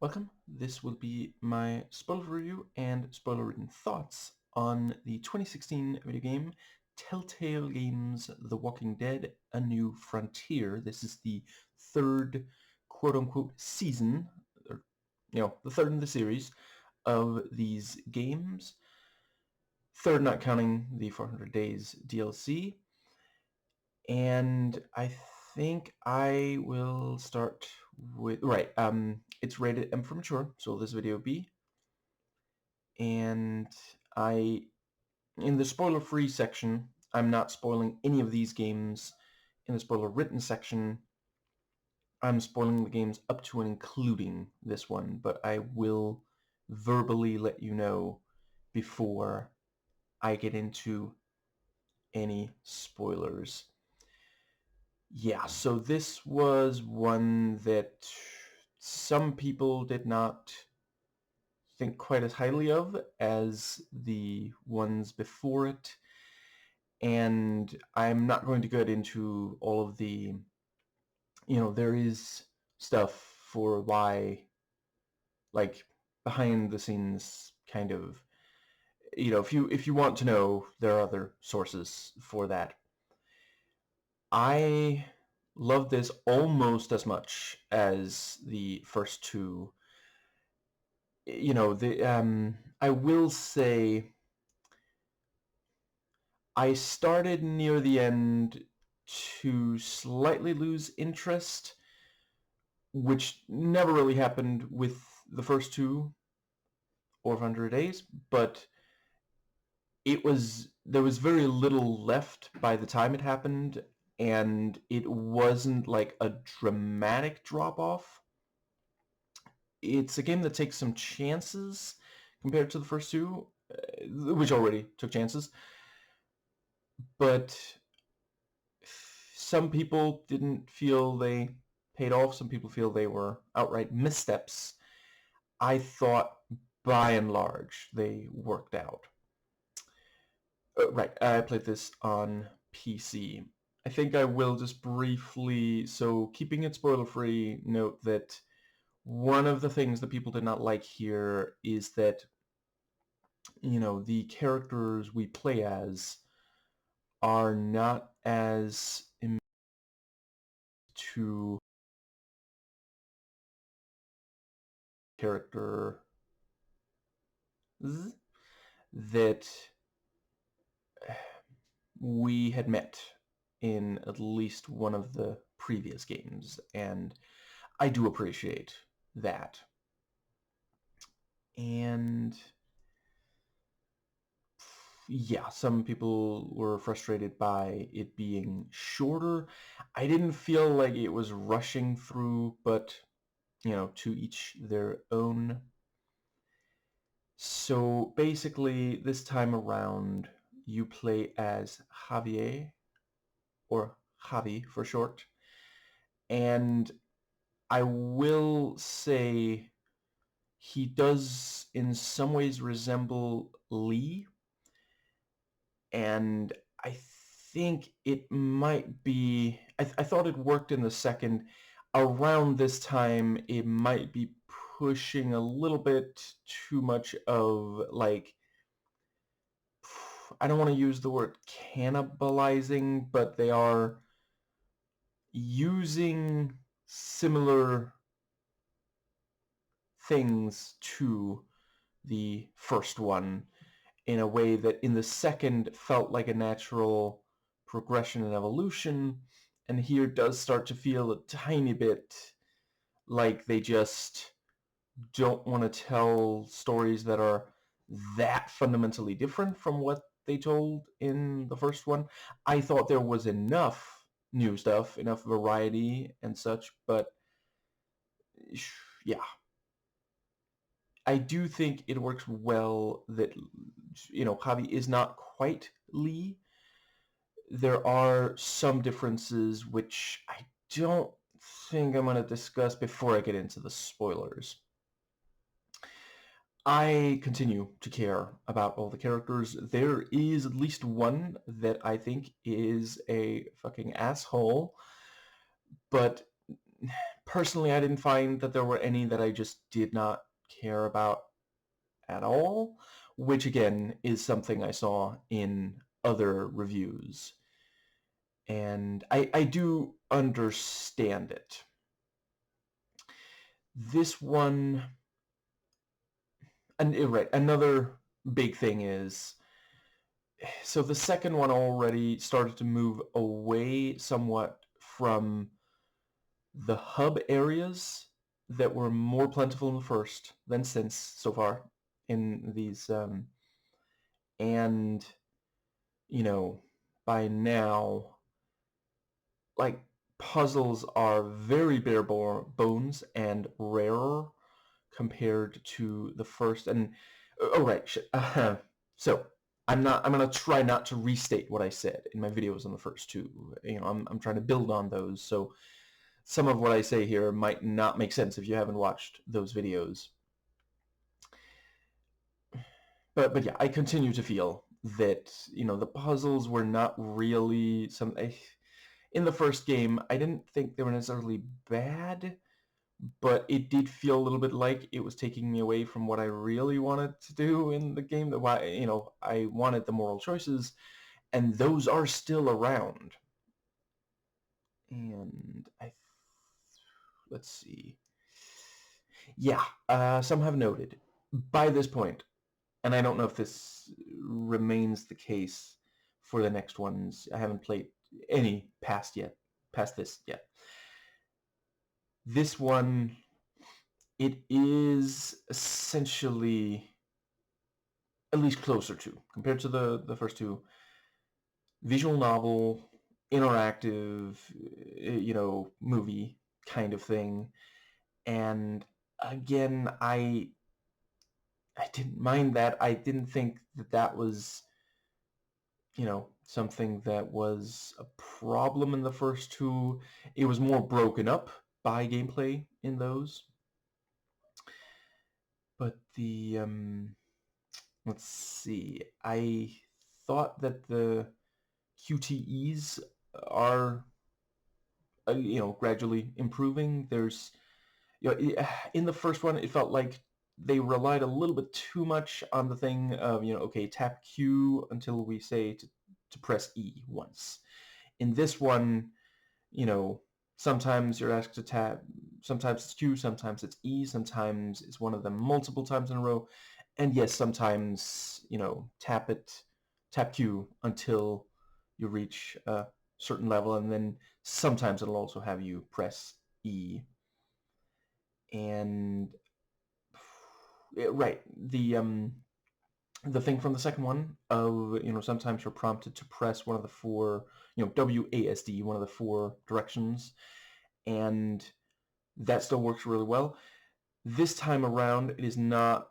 Welcome. This will be my spoiler review and spoiler-ridden thoughts on the 2016 video game Telltale Games The Walking Dead: A New Frontier. This is the third quote-unquote season, or the third in the series of these games. Third not counting the 400 Days DLC. And I think I will start with, it's rated M for mature, so this video will be. And in the spoiler-free section, I'm not spoiling any of these games. In the spoiler-written section, I'm spoiling the games up to and including this one, but I will verbally let you know before I get into any spoilers. Yeah, so this was one that some people did not think quite as highly of as the ones before it, and I'm not going to get into all of the, there is stuff for why, like, behind the scenes kind of, if you want to know, there are other sources for that. I love this almost as much as the first two. I will say I started near the end to slightly lose interest, which never really happened with the first two or 100 Days, but there was very little left by the time it happened, and it wasn't like a dramatic drop-off. It's a game that takes some chances compared to the first two, which already took chances, but some people didn't feel they paid off. Some people feel they were outright missteps. I thought, by and large, they worked out. I played this on PC. I think I will just briefly, so keeping it spoiler-free, note that one of the things that people did not like here is that, the characters we play as are not as to character that we had met in at least one of the previous games, and I do appreciate that. And yeah, some people were frustrated by it being shorter. I didn't feel like it was rushing through, but to each their own. So basically, this time around, you play as Javier, or Javi for short, and I will say he does in some ways resemble Lee, and I think it might be, I thought it worked in the second. Around this time, it might be pushing a little bit too much of, like, I don't want to use the word cannibalizing, but they are using similar things to the first one in a way that in the second felt like a natural progression and evolution, and here does start to feel a tiny bit like they just don't want to tell stories that are that fundamentally different from what they told in the first one. I thought there was enough new stuff, enough variety and such, but yeah. I do think it works well that, Javi is not quite Lee. There are some differences which I don't think I'm going to discuss before I get into the spoilers. I continue to care about all the characters. There is at least one that I think is a fucking asshole, but Personally, I didn't find that there were any that I just did not care about at all, which again is something I saw in other reviews. And I do understand it. This one, and right, another big thing is, so the second one already started to move away somewhat from the hub areas that were more plentiful in the first than since so far in these, and, you know, by now, like, puzzles are very bare bones and rarer compared to the first. And oh right, so I'm gonna try not to restate what I said in my videos on the first two. I'm trying to build on those, so some of what I say here might not make sense if you haven't watched those videos. But yeah, I continue to feel that, the puzzles were not really in the first game. I didn't think they were necessarily bad, but it did feel a little bit like it was taking me away from what I really wanted to do in the game. That why, I wanted the moral choices, and those are still around. And let's see. Yeah, some have noted by this point, and I don't know if this remains the case for the next ones. I haven't played any past this yet. This one, it is essentially at least closer to, compared to the first two, visual novel, interactive, movie kind of thing. And again, I didn't mind that. I didn't think that was, something that was a problem in the first two. It was more broken up by gameplay in those. But let's see. I thought that the QTEs are, gradually improving. There's, in the first one, it felt like they relied a little bit too much on the thing of, okay, tap Q until we say to press E once. In this one, sometimes you're asked to tap, sometimes it's Q, sometimes it's E, sometimes it's one of them multiple times in a row. And yes, sometimes, tap Q until you reach a certain level, and then sometimes it'll also have you press E. And right, the thing from the second one of, sometimes you're prompted to press one of the four, WASD, one of the four directions, and that still works really well. This time around, it is not,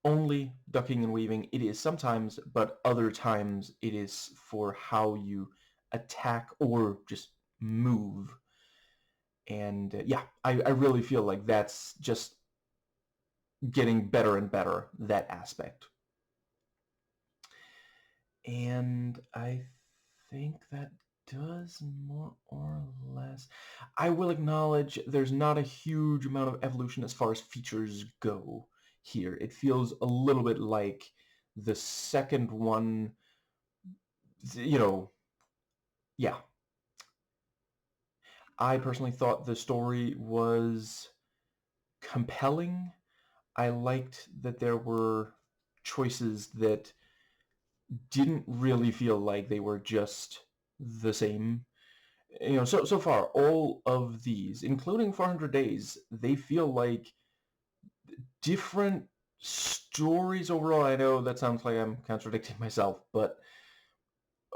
only ducking and weaving. It is sometimes, but other times it is for how you attack or just move. And yeah, I really feel like that's just getting better and better, that aspect. And I think that does more or less. I will acknowledge there's not a huge amount of evolution as far as features go here. It feels a little bit like the second one, yeah. I personally thought the story was compelling. I liked that there were choices that didn't really feel like they were just the same. So far, all of these, including 400 Days, they feel like different stories overall. I know that sounds like I'm contradicting myself, but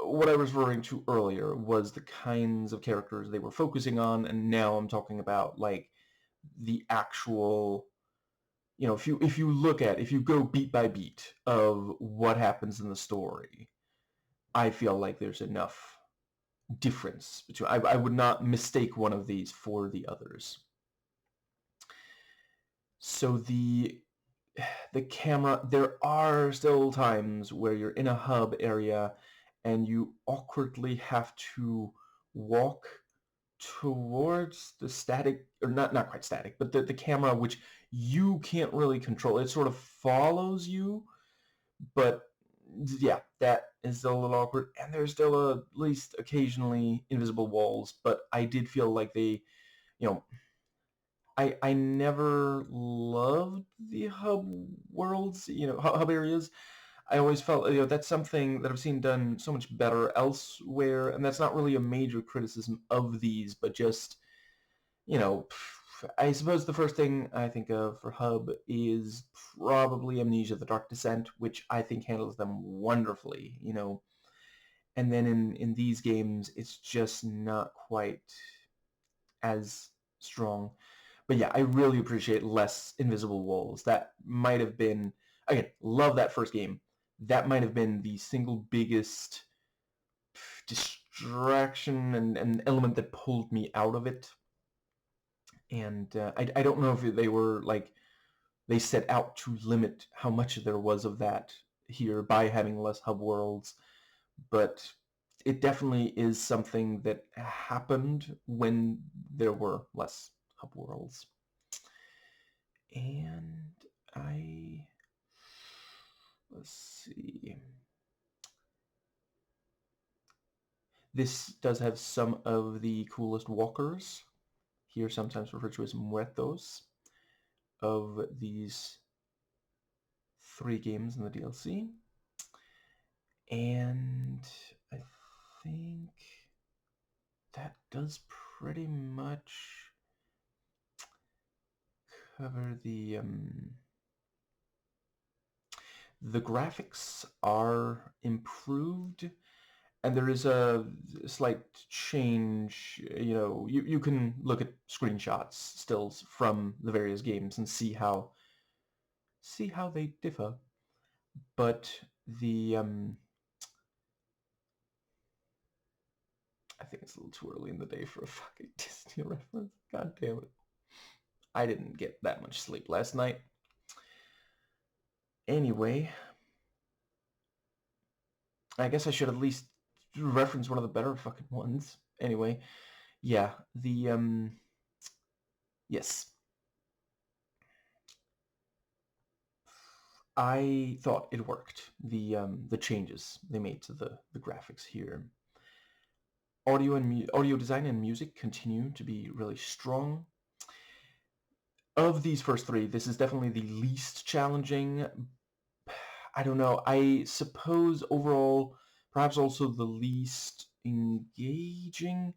what I was referring to earlier was the kinds of characters they were focusing on, and now I'm talking about, like, the actual, if you go beat by beat of what happens in the story, I feel like there's enough difference between. I would not mistake one of these for the others. So the camera, there are still times where you're in a hub area and you awkwardly have to walk towards the static, or not quite static, but the camera, which you can't really control. It sort of follows you, but yeah, that is still a little awkward. And there's still at least occasionally invisible walls, but I did feel like they, you know, I never loved the hub worlds, hub areas. I always felt, that's something that I've seen done so much better elsewhere, and that's not really a major criticism of these, but just, I suppose the first thing I think of for hub is probably Amnesia: The Dark Descent, which I think handles them wonderfully, and then in these games, it's just not quite as strong. But yeah, I really appreciate less invisible walls. That might have been, again, love that first game. That might have been the single biggest distraction and element that pulled me out of it. And I don't know if they were like, they set out to limit how much there was of that here by having less hub worlds, but it definitely is something that happened when there were less hub worlds. And let's see. This does have some of the coolest walkers, here sometimes referred to as muertos, of these 3 games in the DLC. And I think that does pretty much cover the graphics are improved, and there is a slight change. You can look at screenshots, stills from the various games, and see how they differ. But the I think it's a little too early in the day for a fucking Disney reference. God damn it. I didn't get that much sleep last night. Anyway, I guess I should at least reference one of the better fucking ones. Anyway, yeah, yes. I thought it worked. The changes they made to the graphics here. Audio design and music continue to be really strong. Of these first 3, this is definitely the least challenging. I don't know. I suppose overall, perhaps also the least engaging,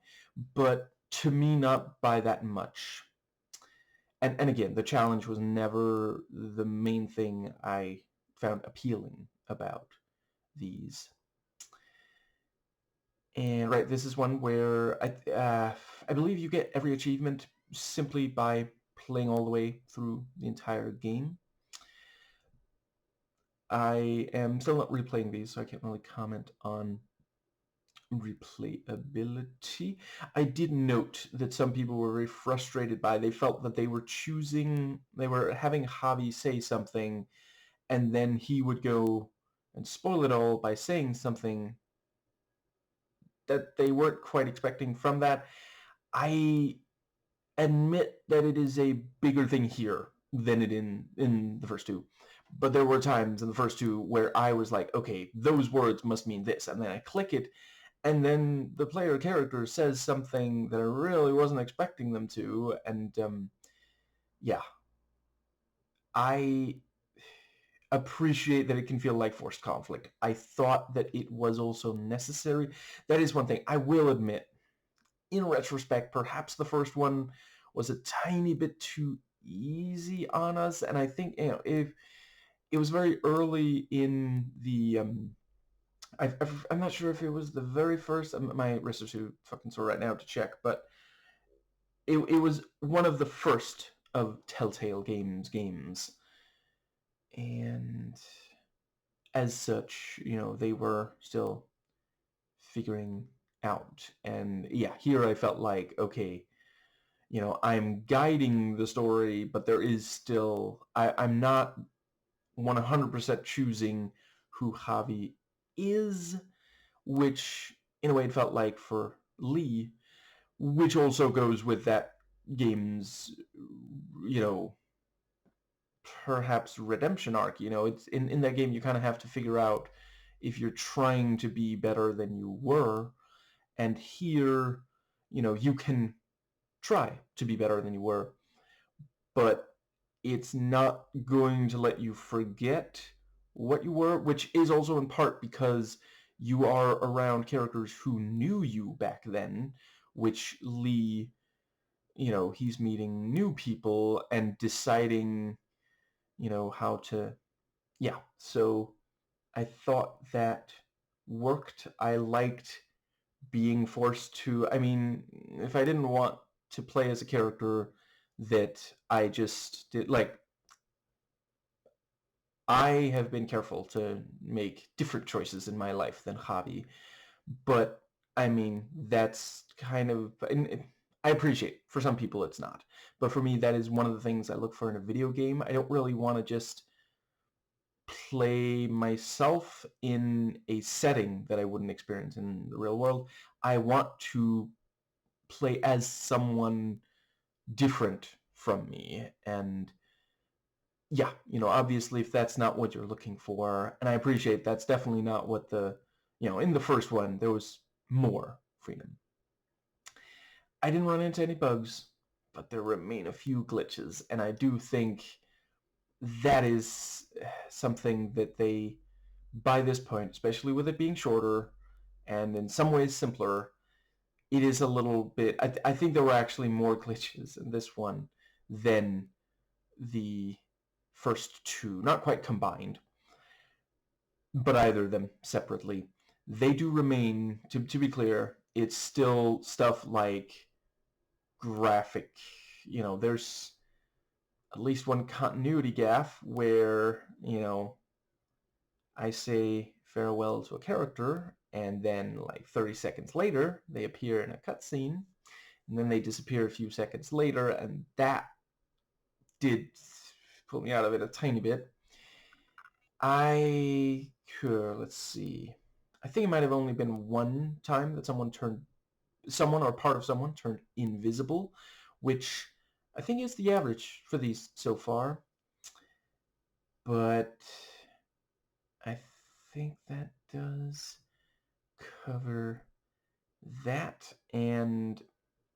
but to me, not by that much. And again, the challenge was never the main thing I found appealing about these. And right, this is one where I believe you get every achievement simply by playing all the way through the entire game. I am still not replaying these, so I can't really comment on replayability. I did note that some people were very frustrated by, they felt that they were having Javi say something, and then he would go and spoil it all by saying something that they weren't quite expecting from that. I admit that it is a bigger thing here than it in the first 2. But there were times in the first 2 where I was like, okay, those words must mean this. And then I click it, and then the player character says something that I really wasn't expecting them to. And yeah. I appreciate that it can feel like forced conflict. I thought that it was also necessary. That is one thing. I will admit, in retrospect, perhaps the first one was a tiny bit too easy on us, and I think if it was very early in the I'm not sure if it was the very first. My wrist is too fucking sore right now to check, but it was one of the first of Telltale games, and as such, they were still figuring out. And yeah, here I felt like, okay, I'm guiding the story, but there is still, I'm not 100% choosing who Javi is, which in a way it felt like for Lee, which also goes with that game's, you know, perhaps redemption arc. You know, it's in that game you kind of have to figure out if you're trying to be better than you were, and here, you know, you can try to be better than you were, but it's not going to let you forget what you were, which is also in part because you are around characters who knew you back then, which Lee, you know, he's meeting new people and deciding, you know, how to, yeah. So I thought that worked. I liked being forced to, I mean, if I didn't want to play as a character that I just did, like, I have been careful to make different choices in my life than Javi, but I mean, that's kind of, and I appreciate, for some people it's not, but for me, that is one of the things I look for in a video game. I don't really want to just play myself in a setting that I wouldn't experience in the real world. I want to play as someone different from me. And yeah, you know, obviously if that's not what you're looking for, and I appreciate that's definitely not what the, you know, in the first one, there was more freedom. I didn't run into any bugs, but there remain a few glitches, and I do think that is something that they, by this point, especially with it being shorter and in some ways simpler, it is a little bit, I think there were actually more glitches in this one than the first two, not quite combined, but either of them separately. They do remain, to be clear, it's still stuff like graphic, you know, there's at least one continuity gaffe where, you know, I say farewell to a character, and then like 30 seconds later, they appear in a cutscene, and then they disappear a few seconds later, and that did pull me out of it a tiny bit. Let's see. I think it might have only been one time that someone or part of someone turned invisible, which I think is the average for these so far. But I think that does cover that. And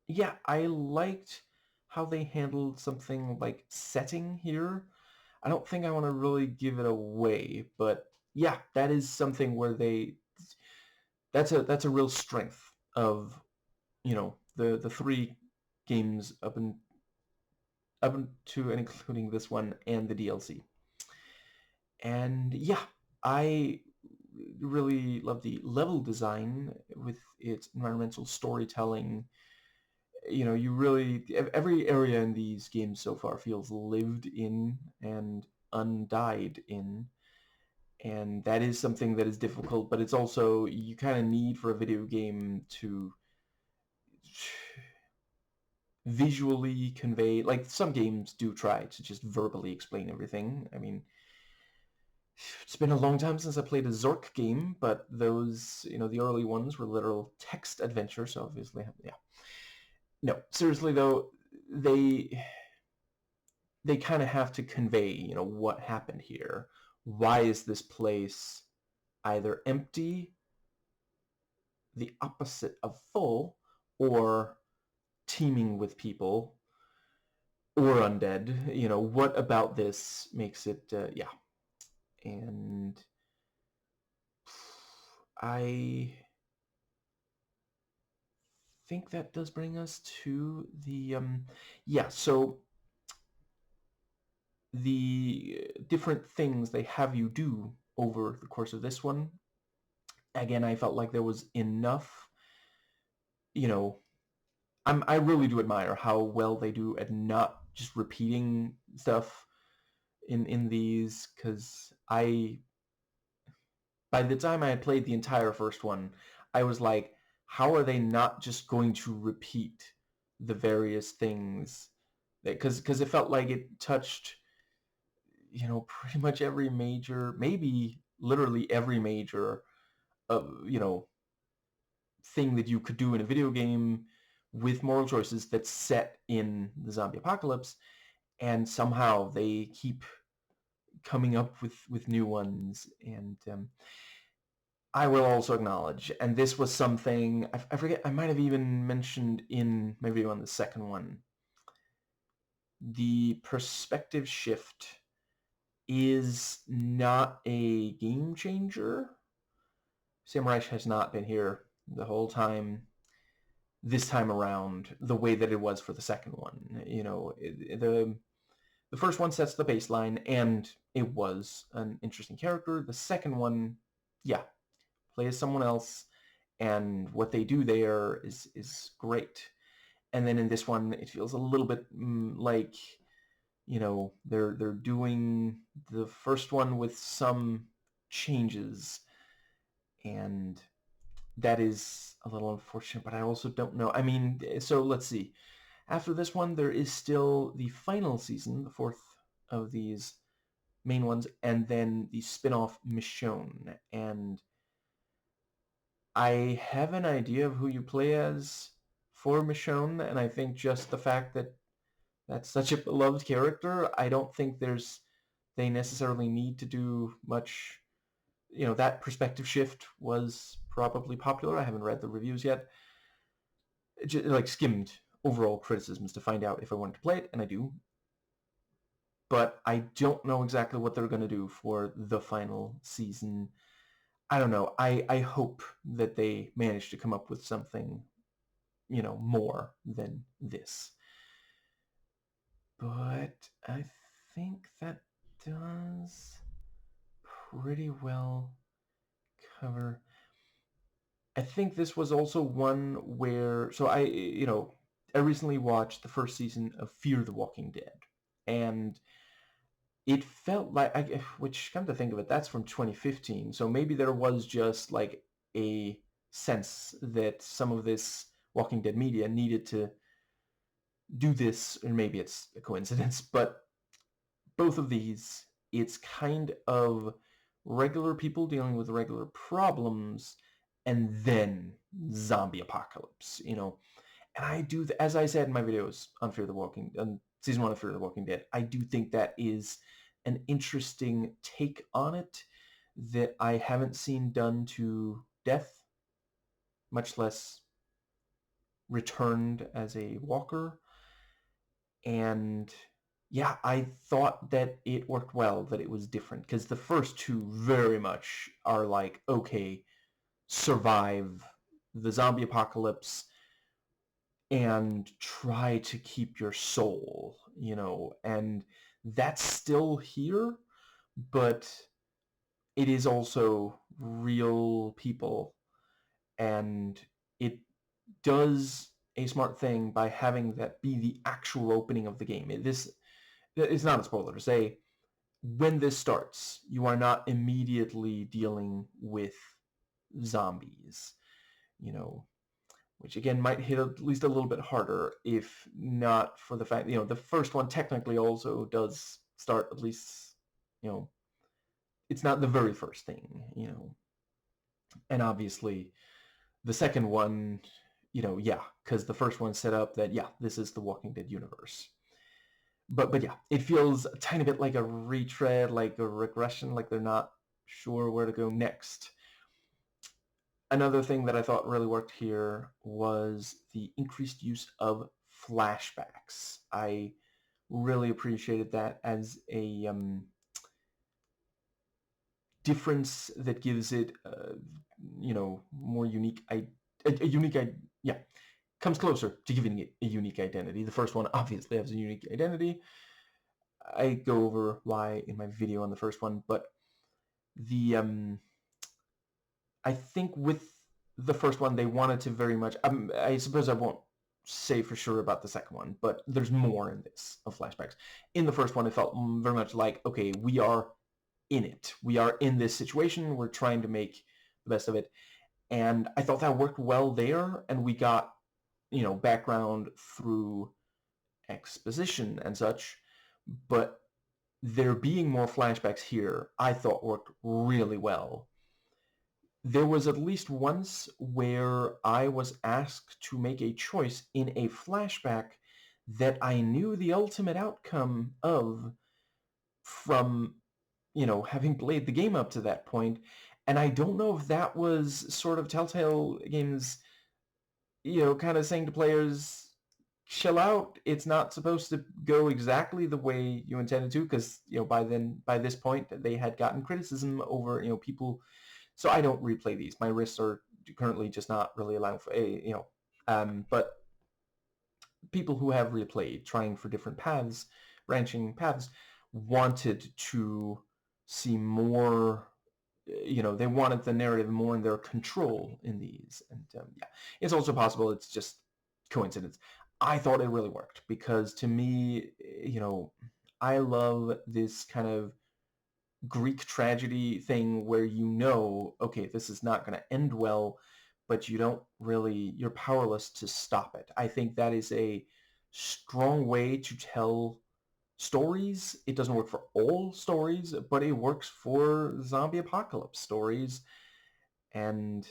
yeah, I liked how they handled something like setting here. I don't think I want to really give it away, but yeah, that is something where that's a real strength of, you know, the three games up to and including this one and the DLC. And yeah, I really love the level design with its environmental storytelling. You know, you really, every area in these games so far feels lived in and undied in, and that is something that is difficult, but it's also, you kind of need for a video game to visually convey, like some games do try to just verbally explain everything. I mean, it's been a long time since I played a Zork game, but those, you know, the early ones were literal text adventures, so obviously, yeah. No, seriously though, they kind of have to convey, you know, what happened here. Why is this place either empty, the opposite of full, or teeming with people, or undead? You know, what about this makes it, yeah. And I think that does bring us to the, yeah, so the different things they have you do over the course of this one. Again, I felt like there was enough, you know, I really do admire how well they do at not just repeating stuff in these, because by the time I had played the entire first one, I was like, how are they not just going to repeat the various things? Because it felt like it touched, you know, pretty much every major, maybe literally every major, you know, thing that you could do in a video game with moral choices that's set in the zombie apocalypse, and somehow they keep coming up with new ones. And I will also acknowledge, and this was something, I forget, I might have even mentioned in my video on the second one, the perspective shift is not a game changer. Samurai has not been here the whole time, this time around, the way that it was for the second one. You know, the first one sets the baseline, and it was an interesting character. The second one, yeah, play as someone else, and what they do there is great. And then in this one, it feels a little bit like, you know, they're doing the first one with some changes, and that is a little unfortunate, but I also don't know. I mean, so let's see. After this one, there is still the final season, the fourth of these main ones, and then the spin-off Michonne. And I have an idea of who you play as for Michonne, and I think just the fact that that's such a beloved character, I don't think they necessarily need to do much. You know, that perspective shift was probably popular. I haven't read the reviews yet. Just, like, skimmed overall criticisms to find out if I wanted to play it, and I do. But I don't know exactly what they're going to do for the final season. I don't know. I hope that they manage to come up with something, you know, more than this. But I think that does pretty well cover. I think this was also one where, so I recently watched the first season of Fear the Walking Dead, and it felt like, which, come to think of it, that's from 2015, so maybe there was just like a sense that some of this Walking Dead media needed to do this, or maybe it's a coincidence, but both of these, it's kind of regular people dealing with regular problems, and then zombie apocalypse, you know. And I do, as I said in my videos on season 1 of Fear the Walking Dead, I do think that is an interesting take on it that I haven't seen done to death, much less returned as a walker. And yeah, I thought that it worked well, that it was different, because the first two very much are like, okay, survive the zombie apocalypse and try to keep your soul, you know, and that's still here, but it is also real people, and it does a smart thing by having that be the actual opening of the game. It's not a spoiler to say, when this starts, you are not immediately dealing with zombies, you know, which again might hit at least a little bit harder if not for the fact, you know, the first one technically also does start, at least, you know, it's not the very first thing, you know. And obviously the second one, you know, yeah, because the first one set up that, yeah, this is the Walking Dead universe. But yeah, it feels a tiny bit like a retread, like a regression, like they're not sure where to go next. Another thing that I thought really worked here was the increased use of flashbacks. I really appreciated that as a difference that gives it, you know, more unique, yeah, comes closer to giving it a unique identity. The first one obviously has a unique identity. I go over why in my video on the first one, but the I think with the first one they wanted to very much, I suppose I won't say for sure about the second one, but there's more in this of flashbacks. In the first one it felt very much like, okay, we are in it. We are in this situation. We're trying to make the best of it. And I thought that worked well there, and we got, you know, background through exposition and such, but there being more flashbacks here, I thought worked really well. there was at least once where I was asked to make a choice in a flashback that I knew the ultimate outcome of from, having played the game up to that point. And I don't know if that was sort of Telltale Games, kind of saying to players, chill out. It's not supposed to go exactly the way you intended to, because, by this point, they had gotten criticism over, people. So I don't replay these. My wrists are currently just not really allowing for but people who have replayed, trying for different paths, branching paths, wanted to see more. They wanted the narrative more in their control in these, and yeah, it's also possible it's just coincidence. I thought it really worked because, to me, I love this kind of Greek tragedy thing where okay, this is not going to end well, but you're powerless to stop it. I think that is a strong way to tell stories. It doesn't work for all stories, but it works for zombie apocalypse stories. And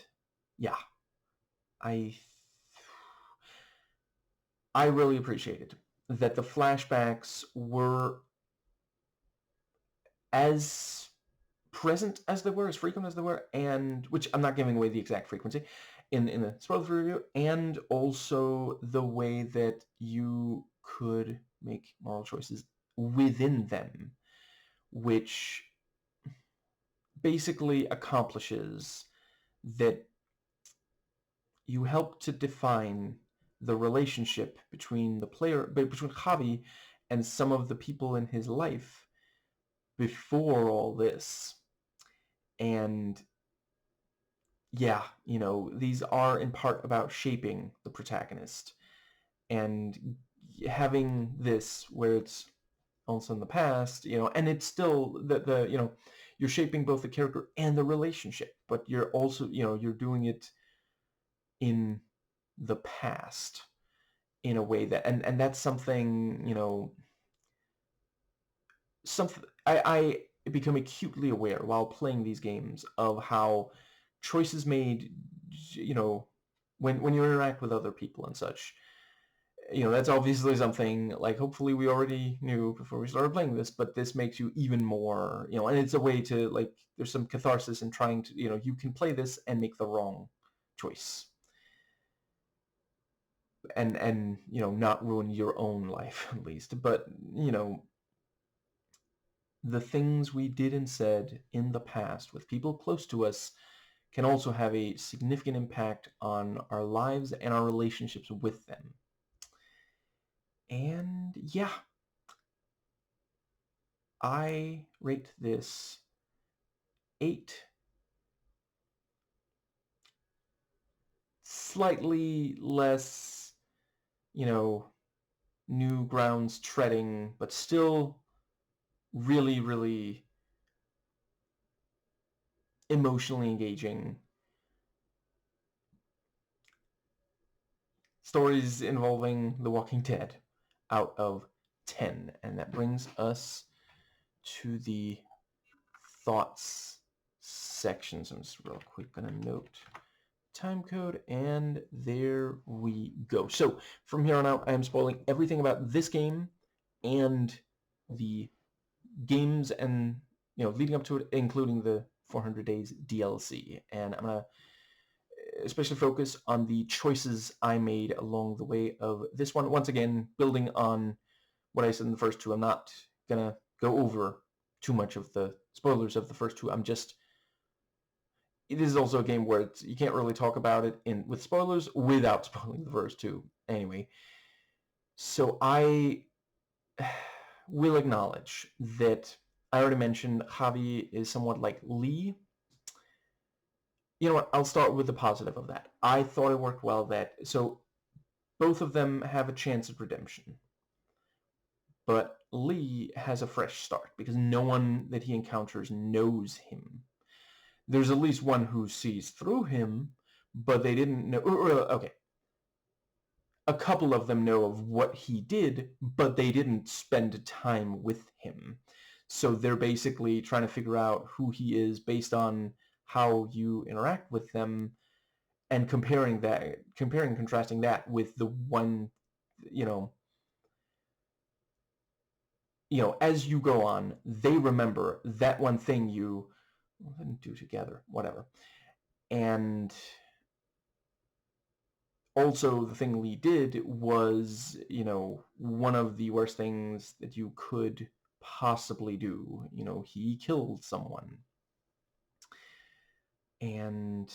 yeah, I really appreciated that the flashbacks were as present as they were, as frequent as they were, and which I'm not giving away the exact frequency in the spoiler review, and also the way that you could make moral choices within them, which basically accomplishes that you help to define the relationship between the player, between Javi and some of the people in his life before all this. And yeah, these are in part about shaping the protagonist, and having this where it's also in the past, and it's still the you're shaping both the character and the relationship, but you're also, you're doing it in the past in a way that, and that's something, something I become acutely aware while playing these games of how choices made, when you interact with other people and such, that's obviously something, like, hopefully we already knew before we started playing this, but this makes you even more, and it's a way to, like, there's some catharsis in trying to, you can play this and make the wrong choice, and not ruin your own life, at least. But, the things we did and said in the past with people close to us can also have a significant impact on our lives and our relationships with them. And yeah, I rate this 8 slightly less, new grounds treading, but still really, really emotionally engaging stories involving The Walking Dead out of 10. And that brings us to the thoughts section. So I'm just real quick going to note time code, and there we go. So from here on out, I am spoiling everything about this game and the games and, leading up to it, including the 400 Days DLC. And I'm going to especially focus on the choices I made along the way of this one. Once again, building on what I said in the first two, I'm not going to go over too much of the spoilers of the first two. It is also a game where you can't really talk about it with spoilers without spoiling the first two anyway. So I will acknowledge that I already mentioned Javi is somewhat like Lee. You know what? I'll start with the positive of that. I thought it worked well so both of them have a chance of redemption. But Lee has a fresh start because no one that he encounters knows him. There's at least one who sees through him, but they didn't know. Okay. A couple of them know of what he did, but they didn't spend time with him. So they're basically trying to figure out who he is based on how you interact with them, and comparing and contrasting that with the one, as you go on, they remember that one thing you didn't do together, whatever. And also the thing Lee did was, one of the worst things that you could possibly do. He killed someone. And,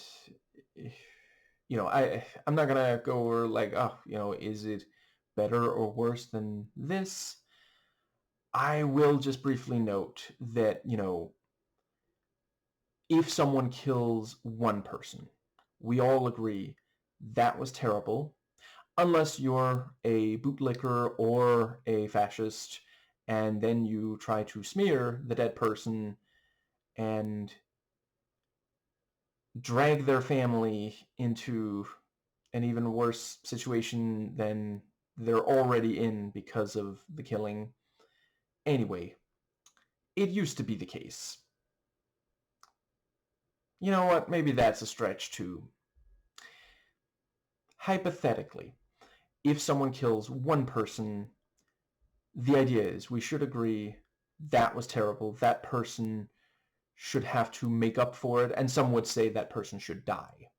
I'm not gonna go over like, is it better or worse than this? I will just briefly note that, if someone kills one person, we all agree that was terrible, unless you're a bootlicker or a fascist, and then you try to smear the dead person and drag their family into an even worse situation than they're already in because of the killing. Anyway, it used to be the case. You know what? Maybe that's a stretch too. Hypothetically, if someone kills one person, the idea is we should agree that was terrible. That person should have to make up for it, and some would say that person should die.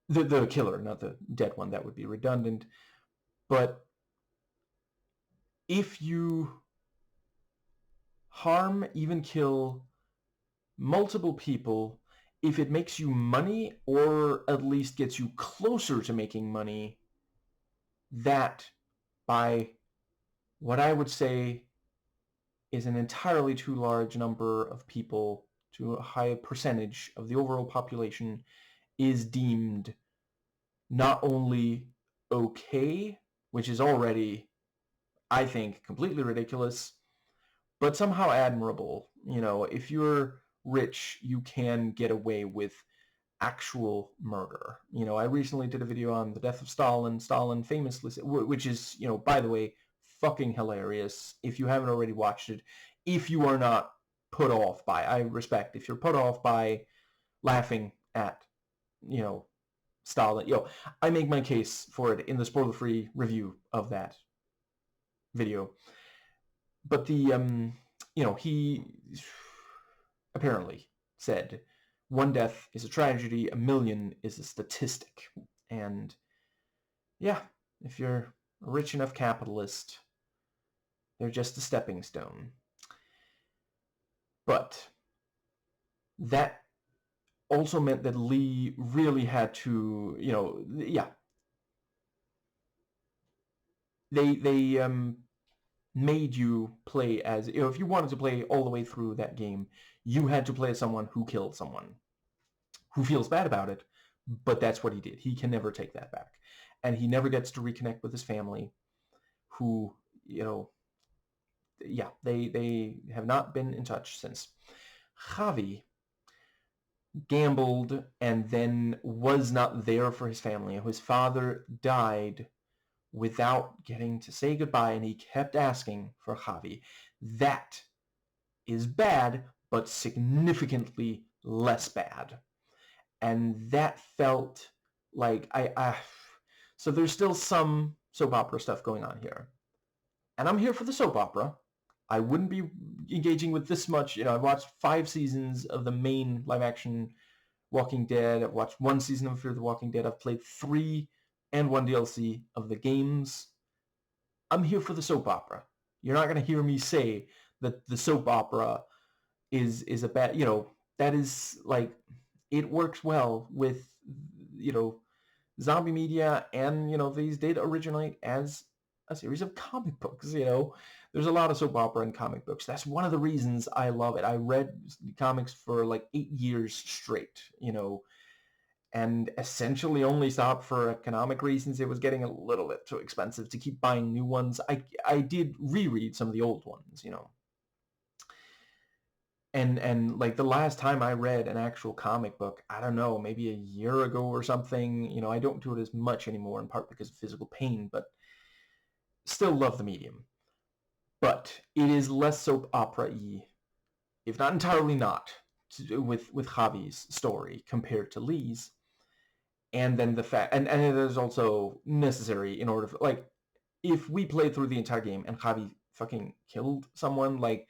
The killer, not the dead one. That would be redundant. But if you harm, even kill multiple people, if it makes you money or at least gets you closer to making money, that by what I would say is an entirely too large number of people, to a high percentage of the overall population, is deemed not only okay, which is already, I think, completely ridiculous, but somehow admirable. If you're rich, you can get away with actual murder. I recently did a video on the death of Stalin. Stalin famously, which is, by the way, fucking hilarious. If you haven't already watched it, if you are not put off by, I respect if you're put off by laughing at, Stalin. I make my case for it in the spoiler-free review of that video. But he apparently said, one death is a tragedy, a million is a statistic. And yeah, if you're a rich enough capitalist, they're just a stepping stone. But that also meant that Lee really had to, they made you play as, if you wanted to play all the way through that game, you had to play as someone who killed someone, who feels bad about it, but that's what he did. He can never take that back. And he never gets to reconnect with his family, who, they have not been in touch since. Javi gambled and then was not there for his family. His father died without getting to say goodbye, and he kept asking for Javi. That is bad, but significantly less bad. And that felt like so there's still some soap opera stuff going on here. And I'm here for the soap opera. I wouldn't be engaging with this much. I've watched 5 seasons of the main live-action Walking Dead. I've watched 1 season of Fear the Walking Dead. I've played 3 and 1 DLC of the games. I'm here for the soap opera. You're not going to hear me say that the soap opera is a bad, that is like, it works well with, zombie media, and, these did originate as a series of comic books. There's a lot of soap opera in comic books. That's one of the reasons I love it. I read comics for like 8 years straight, and essentially only stopped for economic reasons. It was getting a little bit too expensive to keep buying new ones. I did reread some of the old ones, And like the last time I read an actual comic book, I don't know, maybe a year ago or something. I don't do it as much anymore, in part because of physical pain, but still love the medium. But it is less soap opera-y, if not entirely not, with Javi's story compared to Lee's. And then the fact, and it is also necessary in order for, like, if we played through the entire game and Javi fucking killed someone, like,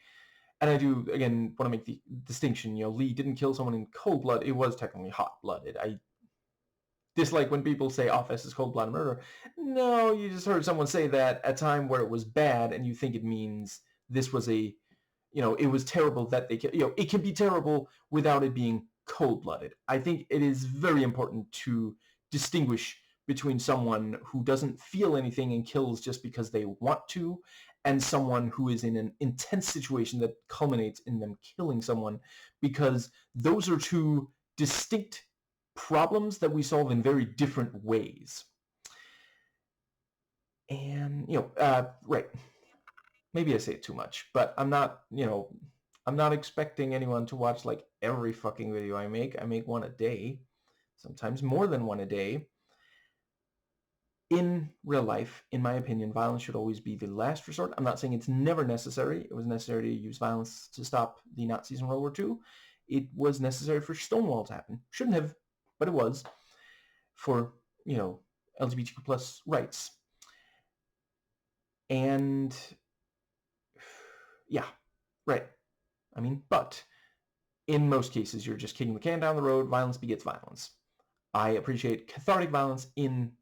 and I do, again, want to make the distinction, Lee didn't kill someone in cold blood. It was technically hot-blooded. I dislike when people say, oh, this is cold-blooded murder. No, you just heard someone say that at a time where it was bad, and you think it means this was a, it was terrible that they, it can be terrible without it being cold-blooded. I think it is very important to distinguish between someone who doesn't feel anything and kills just because they want to, and someone who is in an intense situation that culminates in them killing someone, because those are two distinct problems that we solve in very different ways. And, right. Maybe I say it too much, but I'm not, I'm not expecting anyone to watch like every fucking video I make. I make one a day, sometimes more than one a day. In real life, in my opinion, violence should always be the last resort. I'm not saying it's never necessary. It was necessary to use violence to stop the Nazis in World War II. It was necessary for Stonewall to happen. Shouldn't have, but it was, for, LGBTQ plus rights. And yeah, right. I mean, but in most cases, you're just kicking the can down the road. Violence begets violence. I appreciate cathartic violence in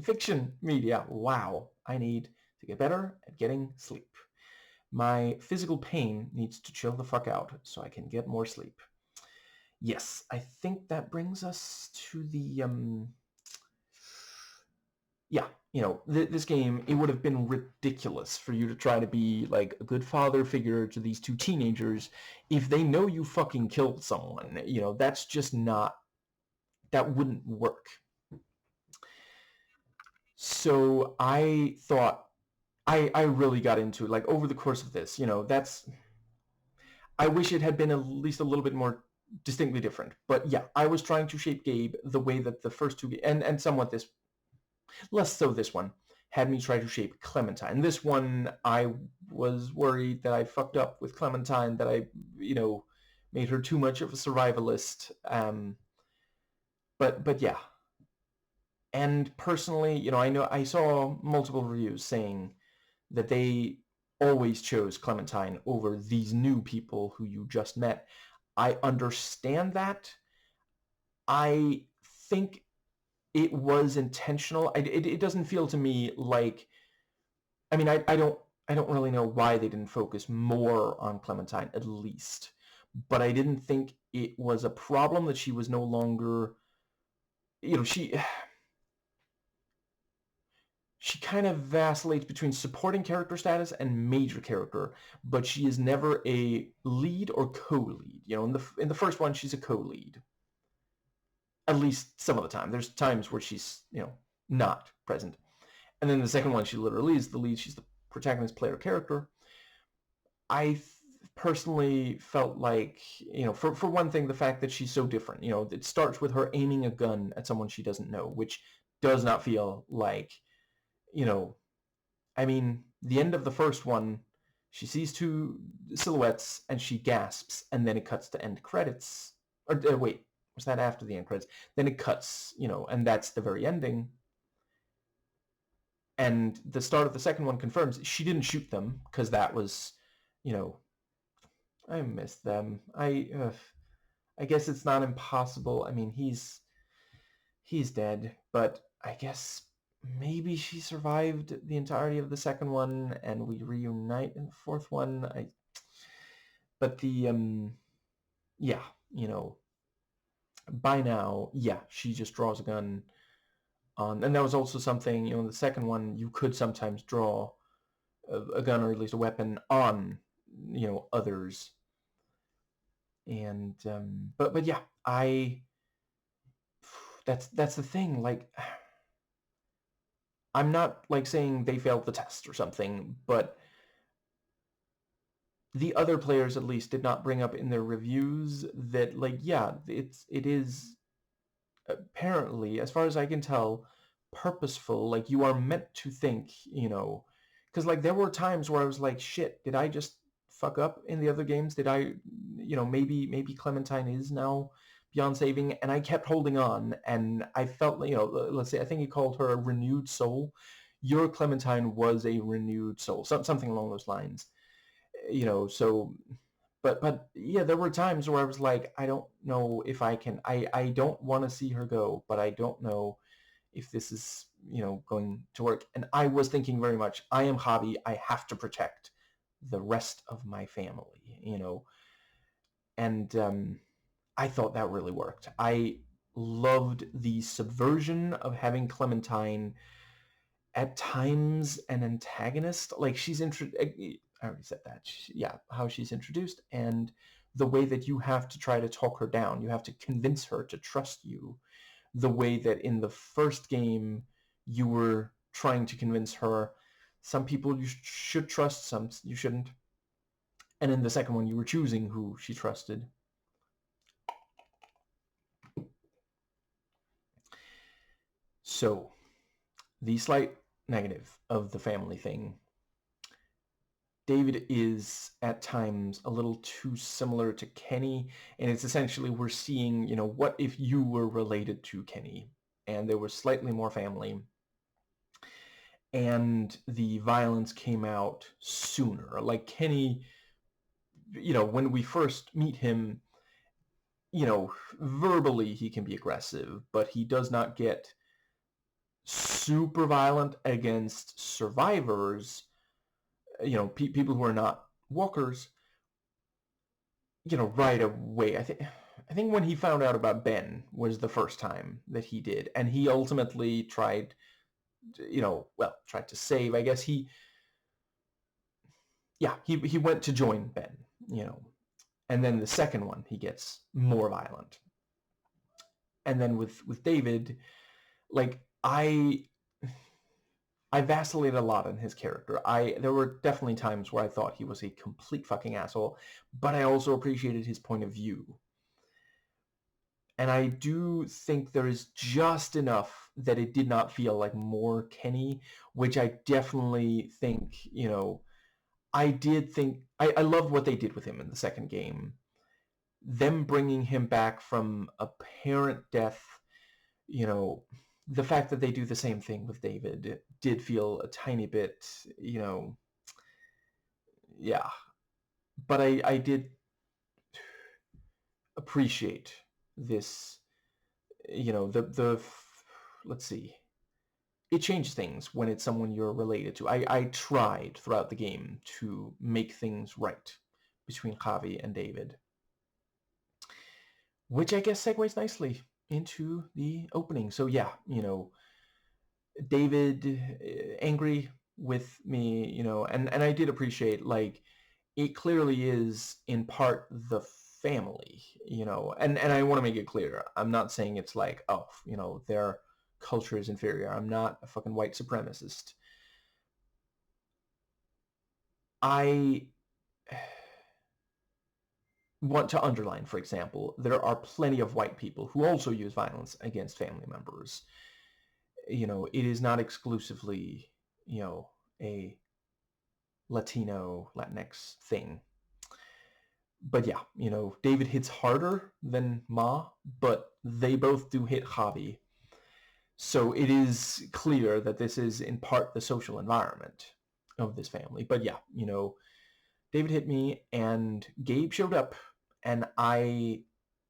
fiction media. Wow, I need to get better at getting sleep. My physical pain needs to chill the fuck out so I can get more sleep. Yes, I think that brings us to the, this game, it would have been ridiculous for you to try to be like a good father figure to these two teenagers if they know you fucking killed someone. That's just not, that wouldn't work. So I thought, I really got into it, like, over the course of this, I wish it had been at least a little bit more distinctly different. But yeah, I was trying to shape Gabe the way that the first two, and somewhat this, less so this one, had me try to shape Clementine. This one, I was worried that I fucked up with Clementine, that I, made her too much of a survivalist. But yeah. And personally, I saw multiple reviews saying that they always chose Clementine over these new people who you just met. I understand that. I think it was intentional. It doesn't feel to me like, I mean, I don't really know why they didn't focus more on Clementine, at least. But I didn't think it was a problem that she was no longer, she kind of vacillates between supporting character status and major character, but she is never a lead or co-lead. In the first one, she's a co-lead. At least some of the time. There's times where she's, not present. And then the second one, she literally is the lead. She's the protagonist player character. I personally felt like, for one thing, the fact that she's so different. It starts with her aiming a gun at someone she doesn't know, which does not feel like, I mean, the end of the first one, she sees two silhouettes and she gasps, and then it cuts to end credits. Or wait, was that after the end credits? Then it cuts, and that's the very ending. And the start of the second one confirms she didn't shoot them, because that was, I miss them. I guess it's not impossible. I mean, he's dead, but I guess maybe she survived the entirety of the second one and we reunite in the fourth one. But the, yeah, by now, yeah, she just draws a gun on, and that was also something, in the second one, you could sometimes draw a gun, or at least a weapon, on, others. And, but yeah, that's the thing, like, I'm not like saying they failed the test or something, but the other players at least did not bring up in their reviews that, like, yeah, it is apparently, as far as I can tell, purposeful. Like, you are meant to think, because like there were times where I was like, shit, did I just fuck up in the other games? Did I, maybe Clementine is now beyond saving, and I kept holding on, and I felt, let's say, I think he called her a renewed soul. Your Clementine was a renewed soul, something along those lines, so, but yeah, there were times where I was like, I don't know if I can, I don't want to see her go, but I don't know if this is, going to work. And I was thinking very much, I am Javi, I have to protect the rest of my family, and I thought that really worked. I loved the subversion of having Clementine at times an antagonist. Like, I already said that. How she's introduced, and the way that you have to try to talk her down. You have to convince her to trust you. The way that in the first game you were trying to convince her some people you should trust, some you shouldn't. And in the second one, you were choosing who she trusted. So, the slight negative of the family thing. David is at times a little too similar to Kenny, and it's essentially we're seeing, what if you were related to Kenny and there was slightly more family and the violence came out sooner. Like Kenny, when we first meet him, verbally he can be aggressive, but he does not get super violent against survivors, people who are not walkers, right away. I think when he found out about Ben was the first time that he did, and he ultimately tried to save. I guess he went to join Ben, and then the second one he gets more violent, and then with David, like I vacillated a lot on his character. There were definitely times where I thought he was a complete fucking asshole, but I also appreciated his point of view. And I do think there is just enough that it did not feel like more Kenny, which I definitely think, I did think, I loved what they did with him in the second game. Them bringing him back from apparent death, the fact that they do the same thing with David did feel a tiny bit, yeah. But I did appreciate this, let's see. It changed things when it's someone you're related to. I tried throughout the game to make things right between Javi and David, which I guess segues nicely into the opening. So yeah, David angry with me, and I did appreciate, like, it clearly is in part the family, and I want to make it clear. I'm not saying it's like, oh, their culture is inferior. I'm not a fucking white supremacist. I want to underline, for example, there are plenty of white people who also use violence against family members. It is not exclusively, a Latino, Latinx thing. But yeah, David hits harder than Ma, but they both do hit Javi. So it is clear that this is in part the social environment of this family. But yeah, David hit me and Gabe showed up, and I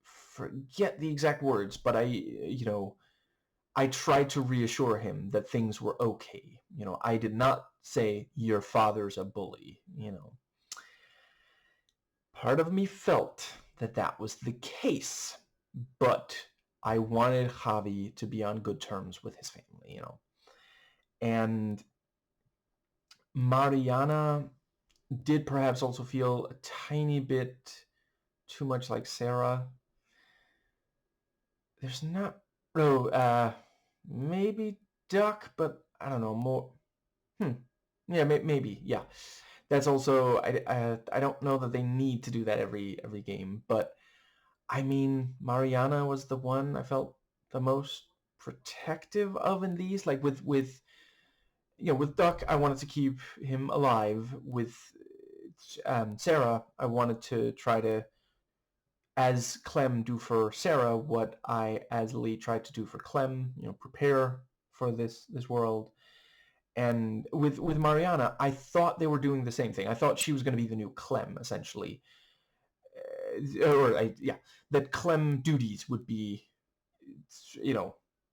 forget the exact words, but I tried to reassure him that things were okay. I did not say, your father's a bully, Part of me felt that that was the case, but I wanted Javi to be on good terms with his family, And Mariana did perhaps also feel a tiny bit too much like Sarah. There's not... maybe Duck, but I don't know, more... Yeah, maybe, yeah. That's also... I don't know that they need to do that every game, but I mean, Mariana was the one I felt the most protective of in these. Like with Duck, I wanted to keep him alive. With Sarah, I wanted to try to, as Clem, do for Sarah what I, as Lee, tried to do for Clem. Prepare for this world. And with Mariana, I thought they were doing the same thing. I thought she was going to be the new Clem, essentially. That Clem duties would be,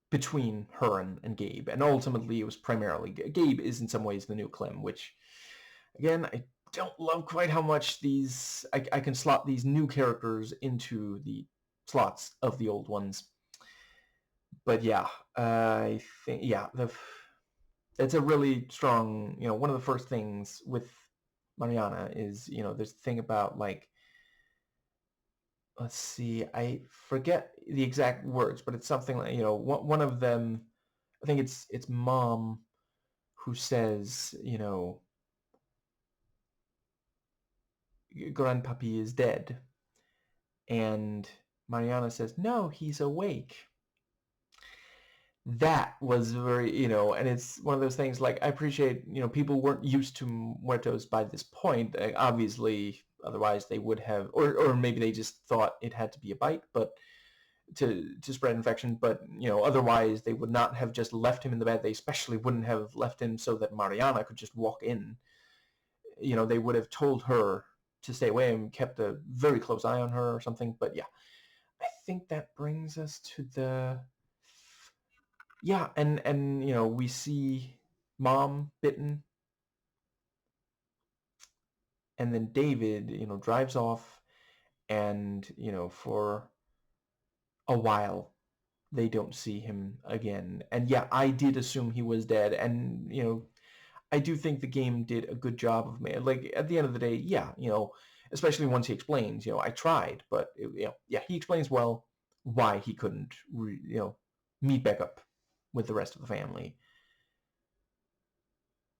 between her and Gabe. And ultimately, it was primarily Gabe is in some ways the new Clem, which, again, I don't love quite how much I can slot these new characters into the slots of the old ones. But yeah, I think, it's a really strong, one of the first things with Mariana is, there's the thing about, like, let's see, I forget the exact words, but it's something like, one of them, I think it's Mom who says, Grandpappy is dead. And Mariana says, no, he's awake. That was very, and it's one of those things, like, I appreciate, people weren't used to muertos by this point. Obviously, otherwise they would have, or maybe they just thought it had to be a bite, but to spread infection. But, otherwise they would not have just left him in the bed. They especially wouldn't have left him so that Mariana could just walk in. They would have told her to stay away and kept a very close eye on her or something. But yeah, I think that brings us to the... Yeah, and we see Mom bitten, and then David, drives off, and, for a while, they don't see him again. And yeah, I did assume he was dead, and, I do think the game did a good job of me. Like, at the end of the day, yeah, especially once he explains, I tried, but, he explains well why he couldn't, meet back up with the rest of the family.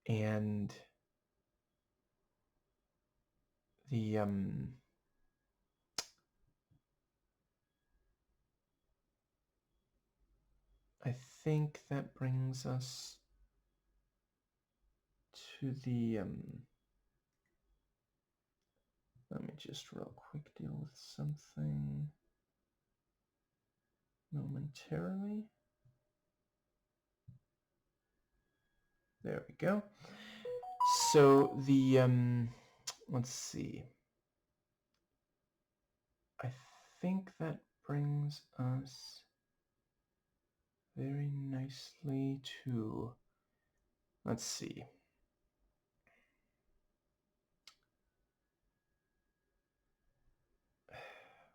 And the, I think that brings us to the, let me just real quick deal with something momentarily. There we go. So the, let's see. I think that brings us very nicely to, let's see.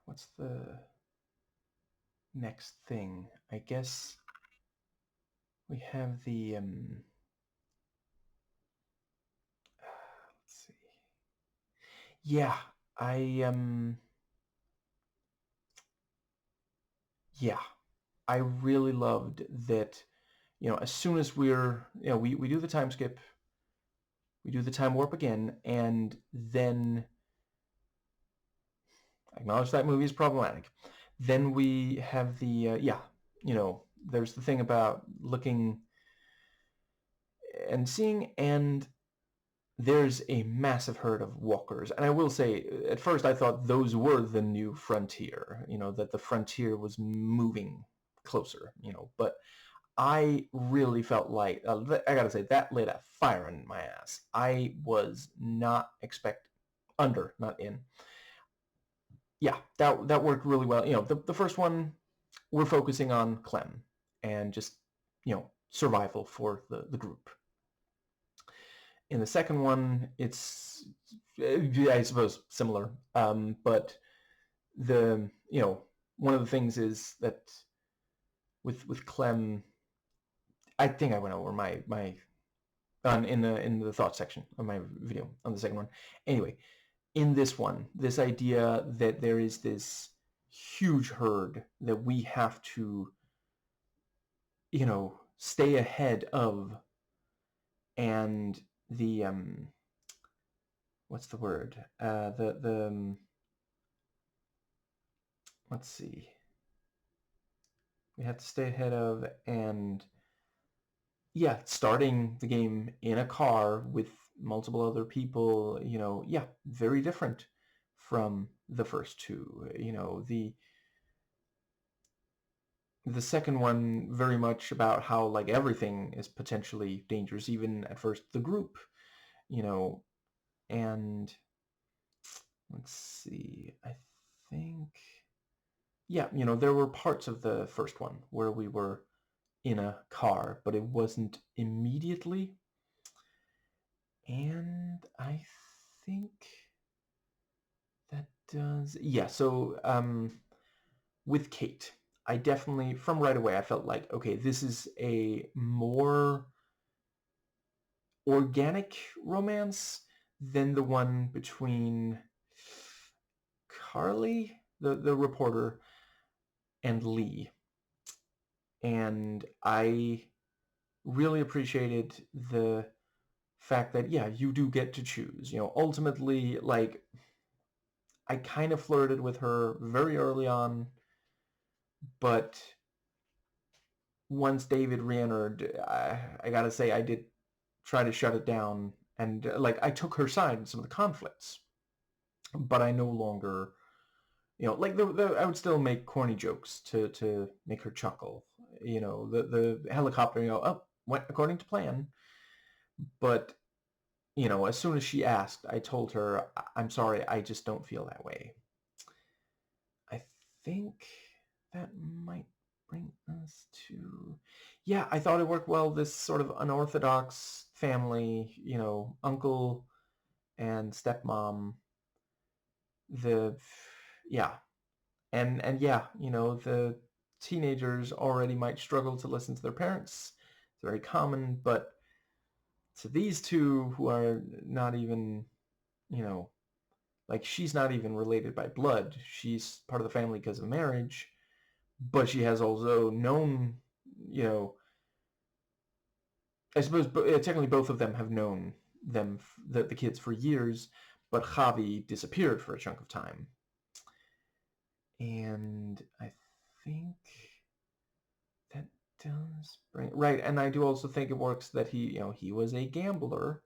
What's the next thing? I guess we have the, let's see. Yeah, I really loved that, as soon as we're, we do the time skip, we do the time warp again, and then I acknowledge that movie is problematic. Then we have the, there's the thing about looking and seeing, and there's a massive herd of walkers. And I will say, at first I thought those were the new frontier, that the frontier was moving closer, but I really felt like, I gotta say, that lit a fire in my ass. I was not not in. Yeah, that worked really well. The first one, we're focusing on Clem and just, survival for the group. In the second one, it's, I suppose, similar. But the, one of the things is that with Clem, I think I went over my in the thoughts section of my video on the second one. Anyway, in this one, this idea that there is this huge herd that we have to, stay ahead of, and the, what's the word? Let's see. We have to stay ahead of, and yeah, starting the game in a car with multiple other people, yeah, very different from the first two. The second one very much about how like everything is potentially dangerous, even at first the group, and let's see, I think, yeah, there were parts of the first one where we were in a car, but it wasn't immediately. And I think that does, yeah, so with Kate, I definitely, from right away, I felt like, okay, this is a more organic romance than the one between Carly, the reporter, and Lee. And I really appreciated the fact that, yeah, you do get to choose. Ultimately, like, I kind of flirted with her very early on, but once David re-entered, I gotta say, I did try to shut it down. And, like, I took her side in some of the conflicts, but I no longer, like, I would still make corny jokes to make her chuckle. The helicopter, oh, went according to plan. But, as soon as she asked, I told her, I'm sorry, I just don't feel that way. I think that might bring us to... Yeah, I thought it worked well, this sort of unorthodox family, uncle and stepmom. Yeah. And yeah, the teenagers already might struggle to listen to their parents. It's very common, but to these two who are not even, like, she's not even related by blood. She's part of the family because of marriage, but she has also known, I suppose technically both of them have known the kids for years, but Javi disappeared for a chunk of time. And I think that does bring... Right, and I do also think it works that he was a gambler.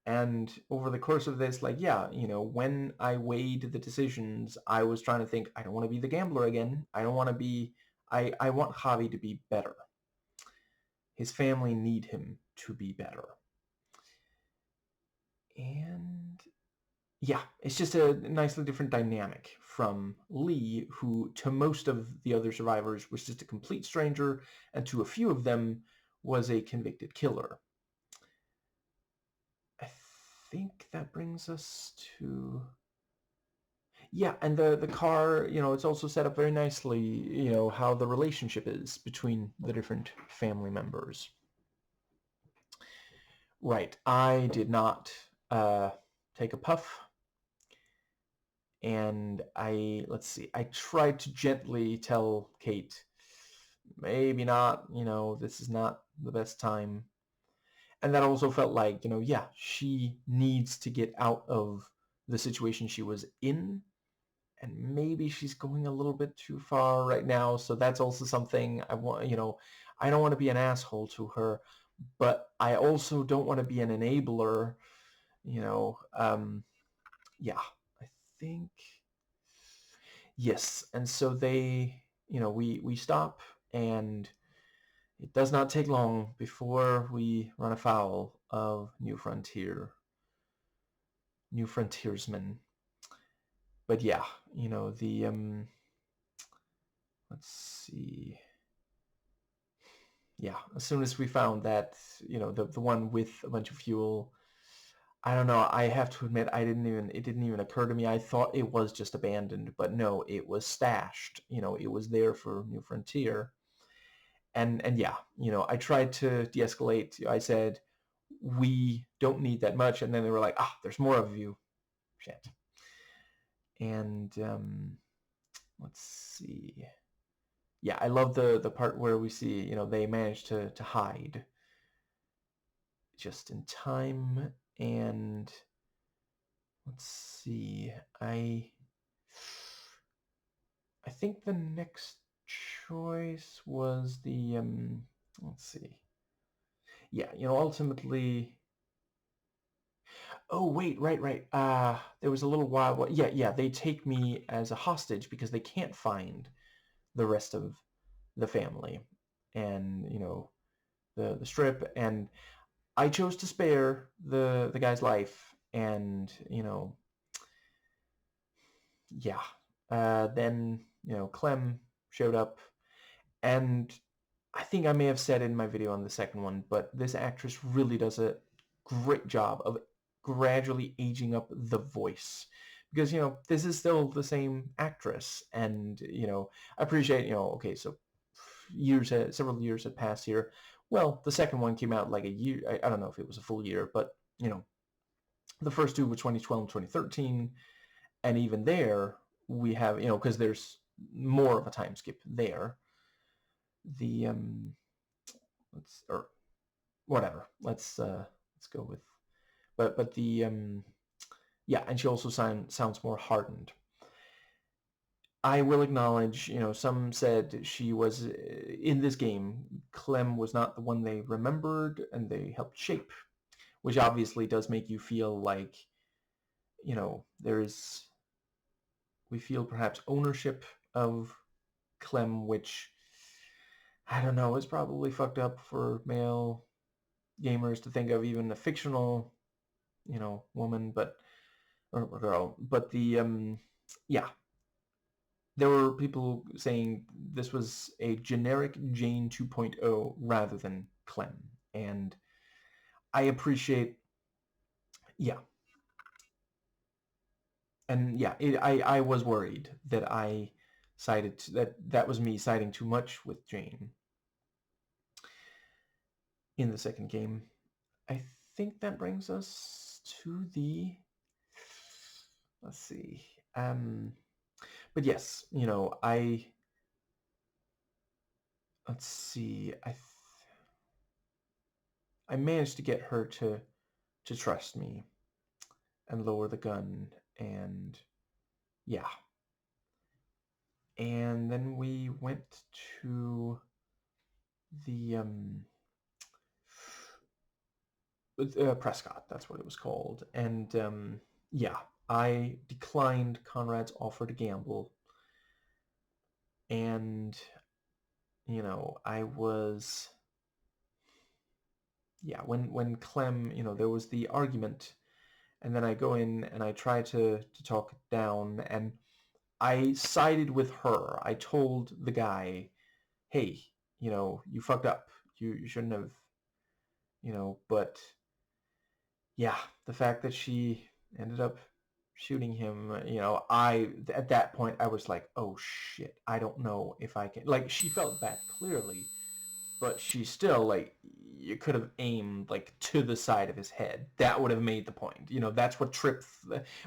And over the course of this, like, yeah, when I weighed the decisions, I was trying to think, I don't want to be the gambler again. I don't want to be... I want Javi to be better. His family need him to be better. And yeah, it's just a nicely different dynamic from Lee, who to most of the other survivors was just a complete stranger, and to a few of them was a convicted killer. I think that brings us to... Yeah, and the car, it's also set up very nicely, how the relationship is between the different family members. Right, I did not take a puff. And let's see, I tried to gently tell Kate, maybe not, this is not the best time. And that also felt like, yeah, she needs to get out of the situation she was in. And maybe she's going a little bit too far right now. So that's also something I want, I don't want to be an asshole to her, but I also don't want to be an enabler, yeah, I think... Yes, and so they, we stop, and it does not take long before we run afoul of New Frontiersmen. But yeah, let's see. Yeah, as soon as we found that, the one with a bunch of fuel, I don't know, I have to admit, it didn't even occur to me. I thought it was just abandoned, but no, it was stashed. It was there for New Frontier. And yeah, I tried to de-escalate. I said, we don't need that much. And then they were like, there's more of you. Shit. And let's see. Yeah, I love the part where we see, they managed to hide just in time. And let's see. I think the next choice was the let's see. Yeah, ultimately Oh, wait, right. There was a little while. Yeah, they take me as a hostage because they can't find the rest of the family and, the strip. And I chose to spare the guy's life. And, yeah. Then, Clem showed up. And I think I may have said in my video on the second one, but this actress really does a great job of gradually aging up the voice. Because, this is still the same actress. And, I appreciate, okay, so several years had passed here. Well, the second one came out like a year. I don't know if it was a full year, but, the first two were 2012 and 2013. And even there, we have, because there's more of a time skip there. The, let's, or whatever. Let's go with, but the, yeah, and she also sounds more hardened. I will acknowledge, some said she was, in this game, Clem was not the one they remembered and they helped shape, which obviously does make you feel like, we feel perhaps ownership of Clem, which, I don't know, is probably fucked up for male gamers to think of even a fictional, woman, or girl. But yeah, there were people saying this was a generic Jane 2.0 rather than Clem. And I appreciate, yeah. And yeah, I was worried that that was me siding too much with Jane in the second game. I think that brings us to let's see. But yes, let's see. I managed to get her to trust me and lower the gun, and yeah. And then we went to the Prescott, that's what it was called. And yeah, I declined Conrad's offer to gamble. And, I was, yeah, when Clem, there was the argument, and then I go in and I try to talk it down, and I sided with her. I told the guy, hey, you fucked up. You shouldn't have, but yeah, the fact that she ended up shooting him, at that point I was like, oh shit, I don't know if I can. Like, she felt bad clearly, but she still, like, you could have aimed like to the side of his head. That would have made the point. That's what Tripp.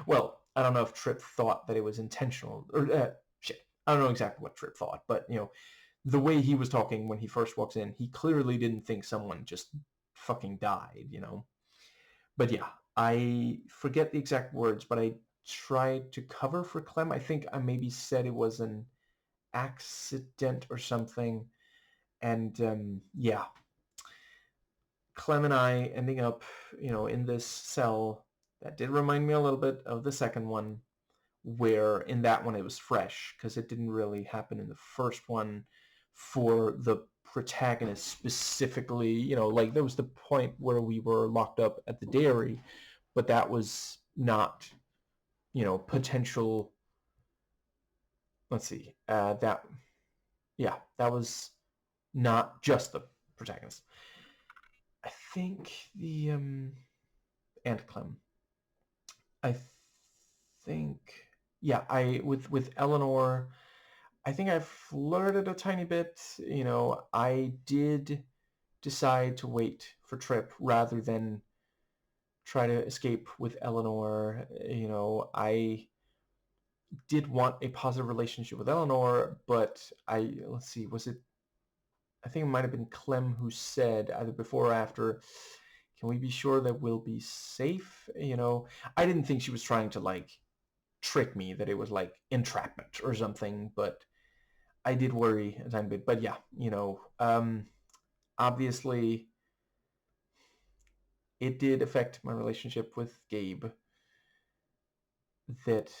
Well, I don't know if Tripp thought that it was intentional or shit. I don't know exactly what Tripp thought, but the way he was talking when he first walks in, he clearly didn't think someone just fucking died. But yeah, I forget the exact words, but I tried to cover for Clem. I think I maybe said it was an accident or something. And yeah, Clem and I ending up, in this cell that did remind me a little bit of the second one, where in that one it was fresh because it didn't really happen in the first one for the protagonist specifically. Like, there was the point where we were locked up at the dairy, but that was not, potential. Let's see. That was not just the protagonist. I think the and Clem. I think, yeah. I with Eleanor. I think I flirted a tiny bit. I did decide to wait for Tripp rather than try to escape with Eleanor. I did want a positive relationship with Eleanor, but let's see, I think it might have been Clem who said, either before or after, can we be sure that we'll be safe? I didn't think she was trying to, like, trick me, that it was like entrapment or something, but I did worry a tiny bit. But yeah, obviously it did affect my relationship with Gabe that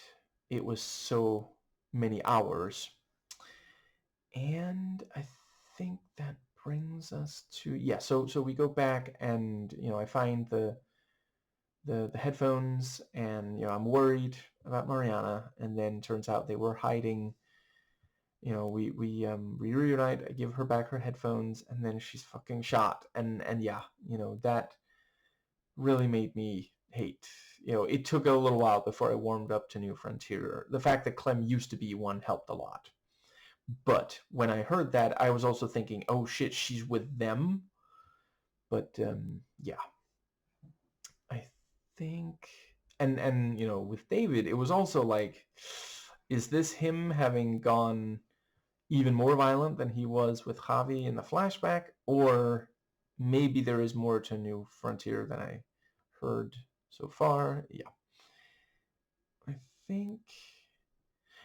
it was so many hours. And I think that brings us to, yeah, so we go back and, I find the headphones, and, I'm worried about Mariana, and then turns out they were hiding. We reunite, I give her back her headphones, and then she's fucking shot. And yeah, that really made me hate. It took a little while before I warmed up to New Frontier. The fact that Clem used to be one helped a lot. But when I heard that, I was also thinking, oh shit, she's with them. But yeah, I think, and with David, it was also like, is this him having gone even more violent than he was with Javi in the flashback, or maybe there is more to New Frontier than I heard so far? Yeah, I think,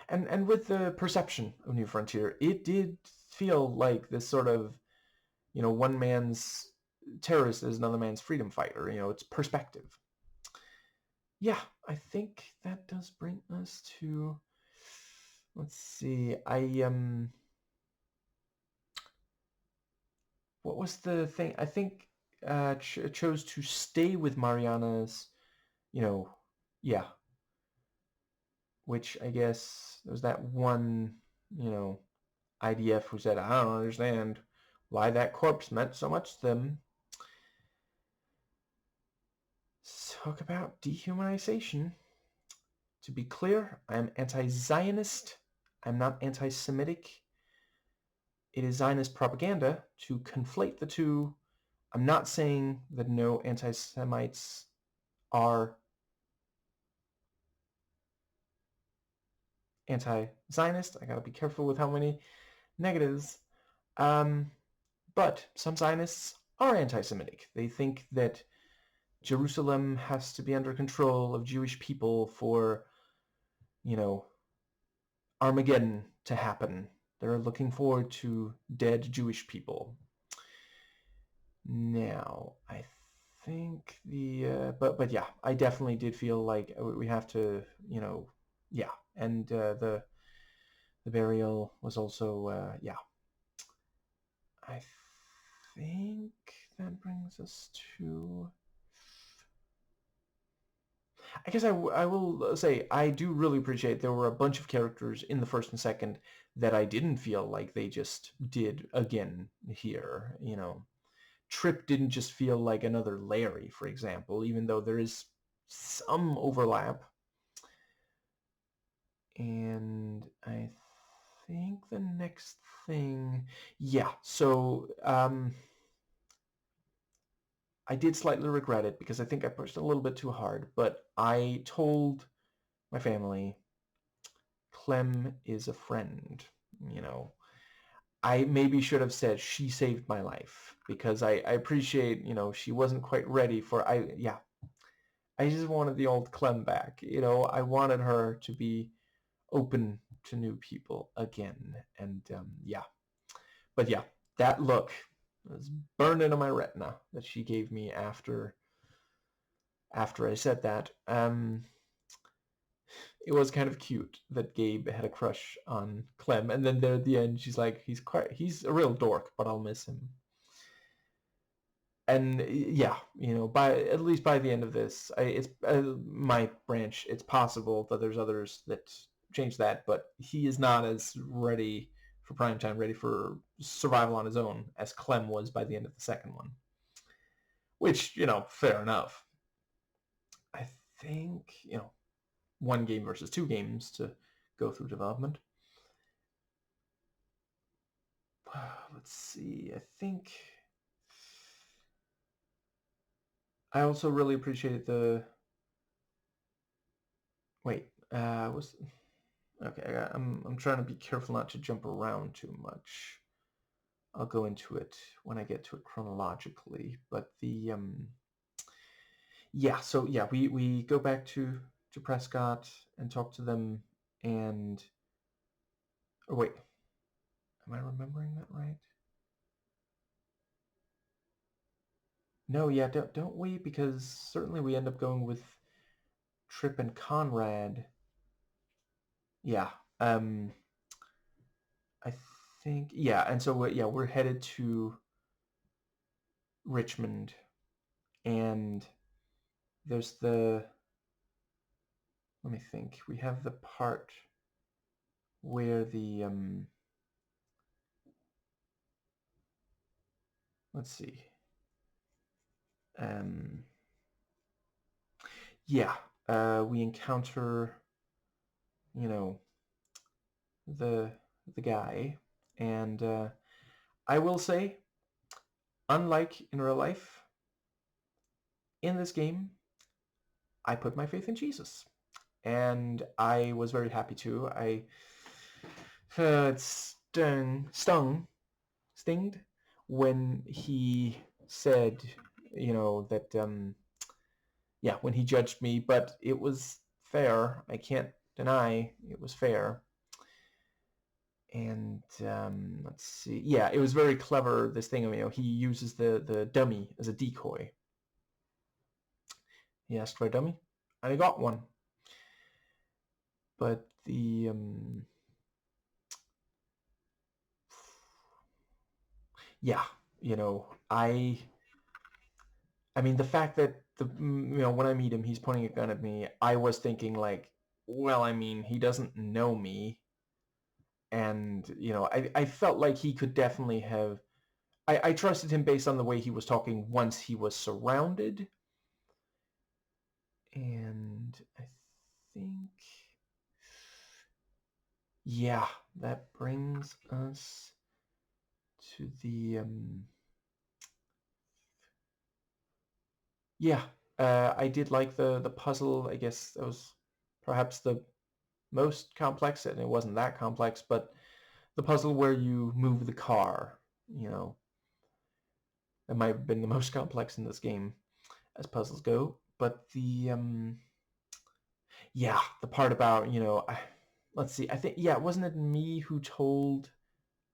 and with the perception of New Frontier, it did feel like this sort of, one man's terrorist is another man's freedom fighter. It's perspective. Yeah, I think that does bring us to, let's see, what was the thing? I think chose to stay with Mariana's, yeah, which I guess there was that one, IDF who said, I don't understand why that corpse meant so much to them. Talk about dehumanization. To be clear, I am anti-Zionist. I'm not anti-Semitic. It is Zionist propaganda to conflate the two. I'm not saying that no anti-Semites are anti-Zionist. I gotta be careful with how many negatives. But some Zionists are anti-Semitic. They think that Jerusalem has to be under control of Jewish people for, Armageddon to happen. They're looking forward to dead Jewish people. Now, I think but yeah, I definitely did feel like we have to, yeah, and the burial was also, yeah. I think that brings us to, I guess I will say I do really appreciate there were a bunch of characters in the first and second that I didn't feel like they just did again here. Trip didn't just feel like another Larry, for example, even though there is some overlap. And I think the next thing, yeah, so I did slightly regret it because I think I pushed a little bit too hard, but I told my family, Clem is a friend, I maybe should have said she saved my life because I appreciate, she wasn't quite ready for, I just wanted the old Clem back. I wanted her to be open to new people again. And yeah, but yeah, that look was burned into my retina that she gave me after I said that. It was kind of cute that Gabe had a crush on Clem, and then there at the end, she's like, he's a real dork, but I'll miss him. And yeah, at least by the end of this, it's my branch. It's possible that there's others that change that, but he is not as ready for primetime, ready for survival on his own as Clem was by the end of the second one. Which, fair enough. I think, one game versus two games to go through development. Let's see. I think I also really appreciated the. Wait, was okay. I'm trying to be careful not to jump around too much. I'll go into it when I get to it chronologically. But yeah. So yeah, we go back to Prescott and talk to them, and oh wait, am I remembering that right? No, yeah, don't we? Because certainly we end up going with Trip and Conrad. Yeah. I think, yeah, and so we're headed to Richmond, and there's let me think. We have the part where let's see. Um, yeah, we encounter, you know, the the guy, and I will say, unlike in real life, in this game, I put my faith in Jesus, and I was very happy to. I it stinged when he said, that yeah, when he judged me, but it was fair. I can't deny it was fair. And let's see. Yeah, it was very clever, this thing. He uses the dummy as a decoy. He asked for a dummy, and he got one. But yeah, I mean, the fact that when I meet him, he's pointing a gun at me. I was thinking like, well, I mean, he doesn't know me, and I felt like he could definitely have. I trusted him based on the way he was talking once he was surrounded, and I think, yeah, that brings us to the yeah. I did like the puzzle. I guess that was perhaps the most complex, and it wasn't that complex, but the puzzle where you move the car, that might have been the most complex in this game as puzzles go. But yeah, the part about, let's see, I think, yeah, wasn't it me who told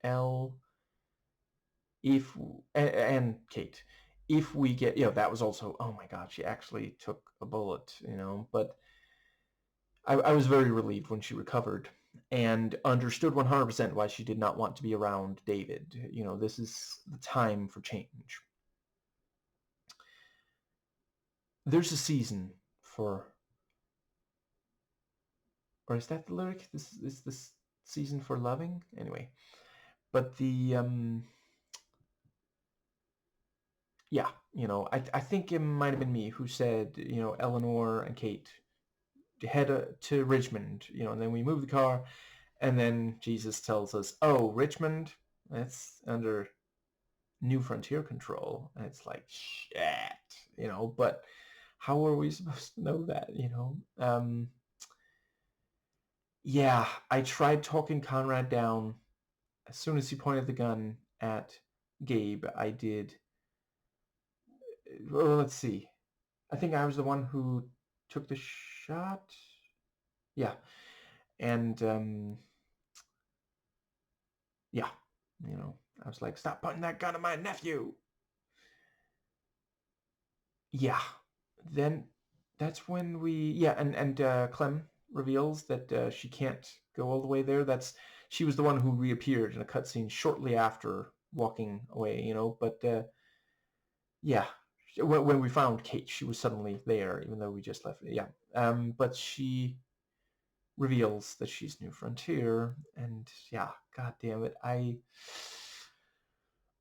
Elle if, and Kate, if we get, that was also, oh my God, she actually took a bullet, but I was very relieved when she recovered and understood 100% why she did not want to be around David. This is the time for change. There's a season for, or is that the lyric? This is this season for loving? Anyway, but yeah, I think it might have been me who said, Eleanor and Kate head to Richmond, and then we move the car, and then Jesus tells us, oh, Richmond, that's under New Frontier control, and it's like, shit, but how are we supposed to know that, yeah, I tried talking Conrad down. As soon as he pointed the gun at Gabe, I did, well, let's see, I think I was the one who took the shot. Yeah, and yeah, I was like, stop pointing that gun at my nephew. Yeah, then that's when and Clem reveals that she can't go all the way there. She was the one who reappeared in a cutscene shortly after walking away, but yeah, when we found Kate, she was suddenly there, even though we just left. Yeah, but she reveals that she's New Frontier, and yeah, god damn it,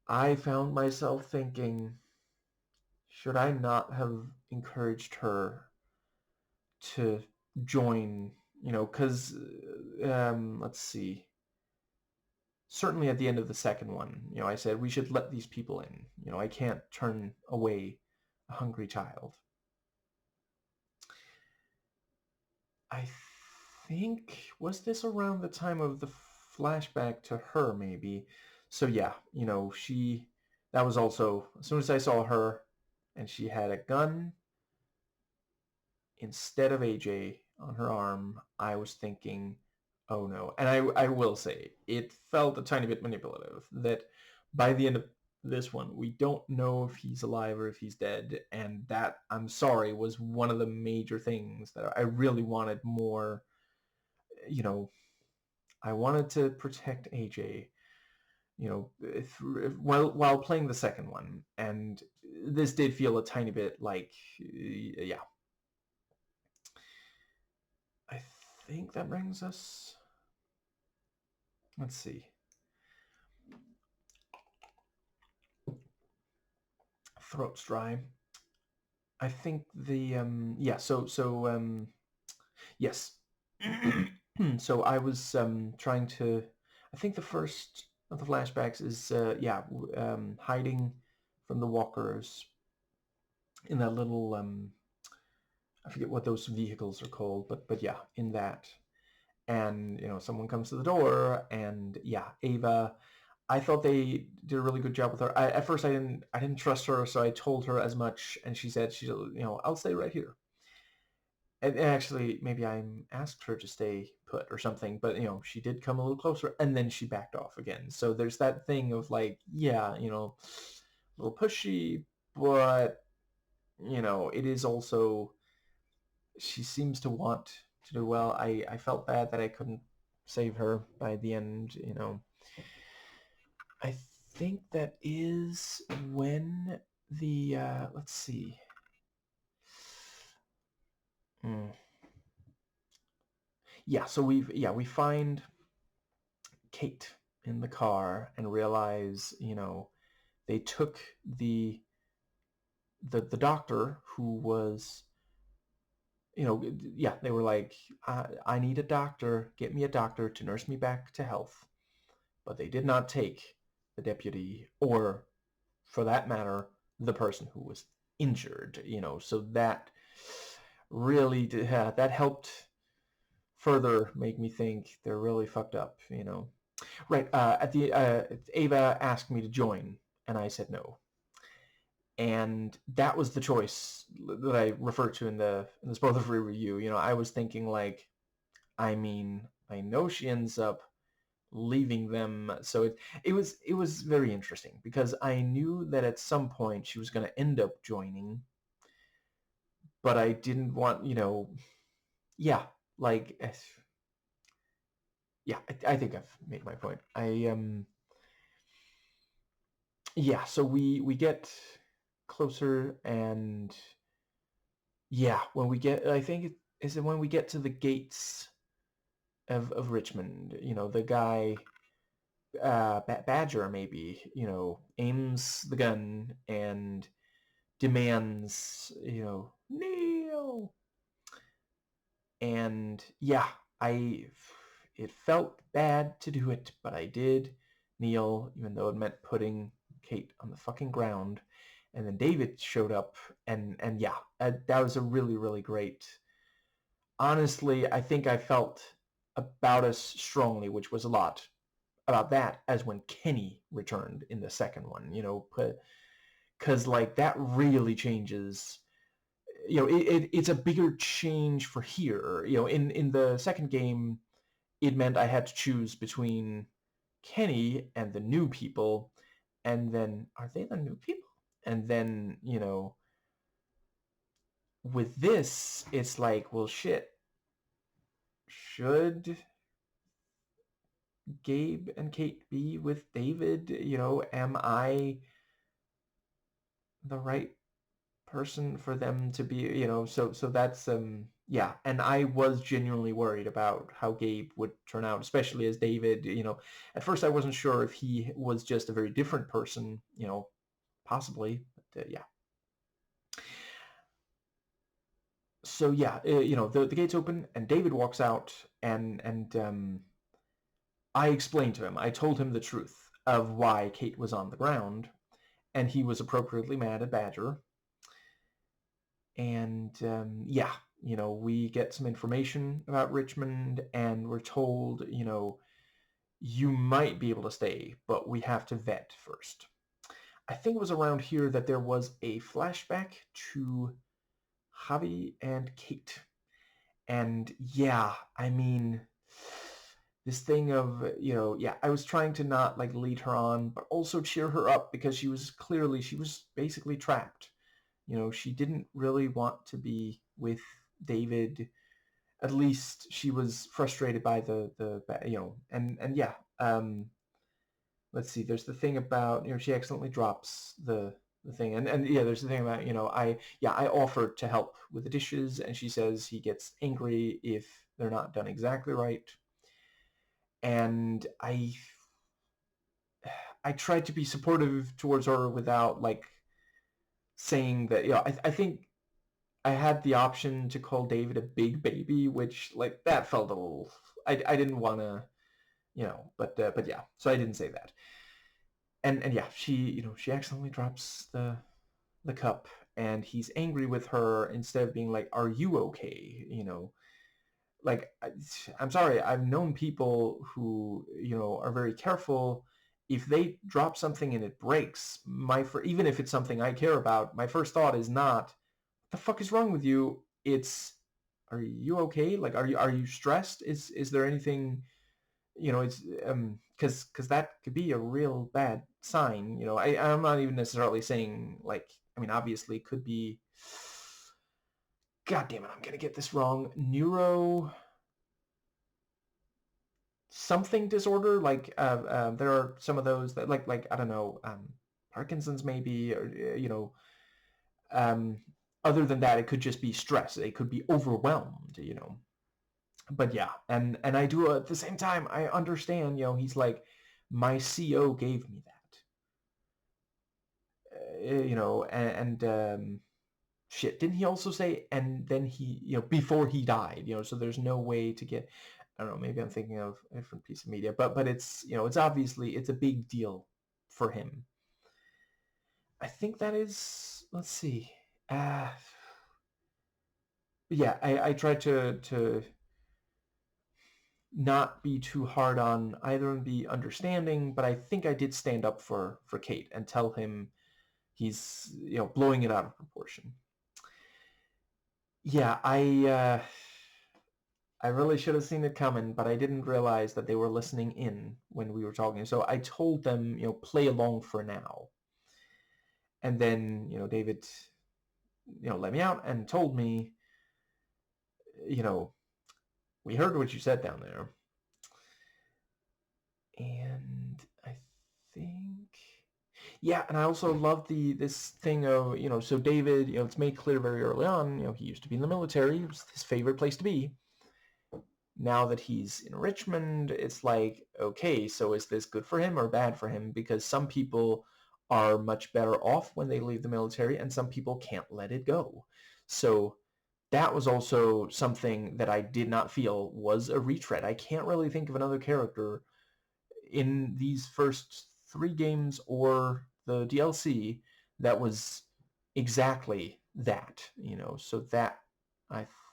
I found myself thinking, should I not have encouraged her to join? Because let's see. Certainly at the end of the second one, I said we should let these people in. I can't turn away a hungry child. I think, was this around the time of the flashback to her, maybe? So yeah, that was also, as soon as I saw her and she had a gun instead of AJ on her arm, I was thinking, oh no. And I will say, it felt a tiny bit manipulative that by the end of this one. We don't know if he's alive or if he's dead, and that, I'm sorry, was one of the major things that I really wanted more. You know, I wanted to protect AJ, while playing the second one, and this did feel a tiny bit like, yeah. I think that brings us. Let's see. Throat's dry. I think the yeah. Yes. So I was trying to. I think the first of the flashbacks is hiding from the walkers in that little I forget what those vehicles are called, but yeah, in that. And someone comes to the door, and yeah, Ava. I thought they did a really good job with her. At first I didn't trust her, so I told her as much, and she said I'll stay right here. And actually, maybe I asked her to stay put or something, but she did come a little closer, and then she backed off again. So there's that thing of like, yeah, a little pushy, but it is also, she seems to want to do well. I felt bad that I couldn't save her by the end. I think that is when the let's see. Mm. Yeah, so we find Kate in the car and realize, they took the doctor who was, yeah, they were like, I need a doctor, get me a doctor to nurse me back to health. But they did not take the deputy, or for that matter, the person who was injured, so that really that helped further make me think they're really fucked up. Right, at the Ava asked me to join, and I said no. And that was the choice that I referred to in the spoiler-free review. I was thinking like, I mean, I know she ends up leaving them, so it was very interesting because I knew that at some point she was going to end up joining, but I didn't want, yeah, like, yeah, I think I've made my point. Yeah, so we get closer, and yeah, when we get, I think is it when we get to the gates of Richmond, the guy, Badger maybe, aims the gun and demands, kneel. And yeah, it felt bad to do it, but I did kneel, even though it meant putting Kate on the fucking ground. And then David showed up, and yeah, that was a really, really great. Honestly, I think I felt about as strongly, which was a lot, about that as when Kenny returned in the second one. Because like that really changes. It's a bigger change for here. In the second game, it meant I had to choose between Kenny and the new people, and then are they the new people? And then with this, it's like, well, shit. Should Gabe and Kate be with David? Am I the right person for them to be, so that's yeah, and I was genuinely worried about how Gabe would turn out, especially as David. At first I wasn't sure if he was just a very different person, possibly, but yeah. So yeah, the gates open and David walks out, and I explained to him, I told him the truth of why Kate was on the ground, and he was appropriately mad at Badger. And yeah, we get some information about Richmond, and we're told, you might be able to stay, but we have to vet first. I think it was around here that there was a flashback to Javi and Kate. And yeah, I mean, this thing of, yeah, I was trying to not like lead her on, but also cheer her up because she was basically trapped. She didn't really want to be with David. At least she was frustrated by and yeah. Let's see. There's the thing about, she accidentally drops the thing, and yeah, there's the thing about, I offered to help with the dishes, and she says he gets angry if they're not done exactly right. And I tried to be supportive towards her without like saying that, I think I had the option to call David a big baby, which like that felt a little, I didn't want to, but yeah, so I didn't say that. And yeah, she accidentally drops the cup, and he's angry with her instead of being like, "Are you okay?" Like, I'm sorry, I've known people who, are very careful. If they drop something and it breaks, even if it's something I care about, my first thought is not, "What the fuck is wrong with you?" It's, "Are you okay? Like, are you stressed? Is there anything?" It's because that could be a real bad sign. I'm not even necessarily saying like, I mean, obviously it could be, god damn it, I'm gonna get this wrong, neuro something disorder. Like there are some of those that like I don't know, Parkinson's maybe, or um other than that, it could just be stress. It could be overwhelmed. But yeah, and I do, at the same time, I understand. He's like, my CO gave me that. And shit, didn't he also say, and then he, before he died, so there's no way to get, I don't know, maybe I'm thinking of a different piece of media, but it's, it's obviously, it's a big deal for him. I think that is, let's see, yeah, I tried to not be too hard on either and be understanding, but I think I did stand up for Kate and tell him he's, blowing it out of proportion. Yeah, I really should have seen it coming, but I didn't realize that they were listening in when we were talking. So I told them, play along for now. And then, David, let me out and told me, we heard what you said down there. And I think, yeah, and I also love this thing of, so David, it's made clear very early on, he used to be in the military. It was his favorite place to be. Now that he's in Richmond, it's like, okay, so is this good for him or bad for him? Because some people are much better off when they leave the military, and some people can't let it go. So that was also something that I did not feel was a retread. I can't really think of another character in these first 3 games or the DLC that was exactly that, so that,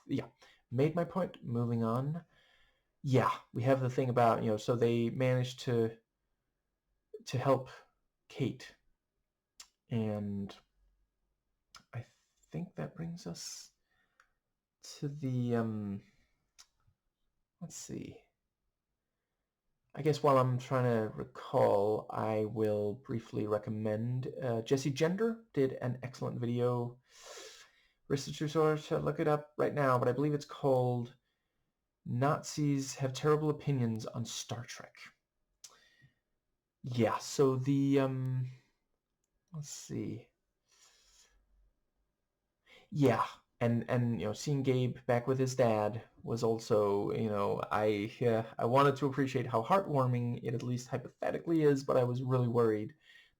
yeah, made my point. Moving on. Yeah, we have the thing about, so they managed to help Kate, and I think that brings us to the, let's see. I guess while I'm trying to recall, I will briefly recommend, Jesse Gender did an excellent video. Risk the true source, look it up right now, but I believe it's called Nazis Have Terrible Opinions on Star Trek. Yeah, so the, let's see. Yeah, and seeing Gabe back with his dad was also, I wanted to appreciate how heartwarming it at least hypothetically is, but I was really worried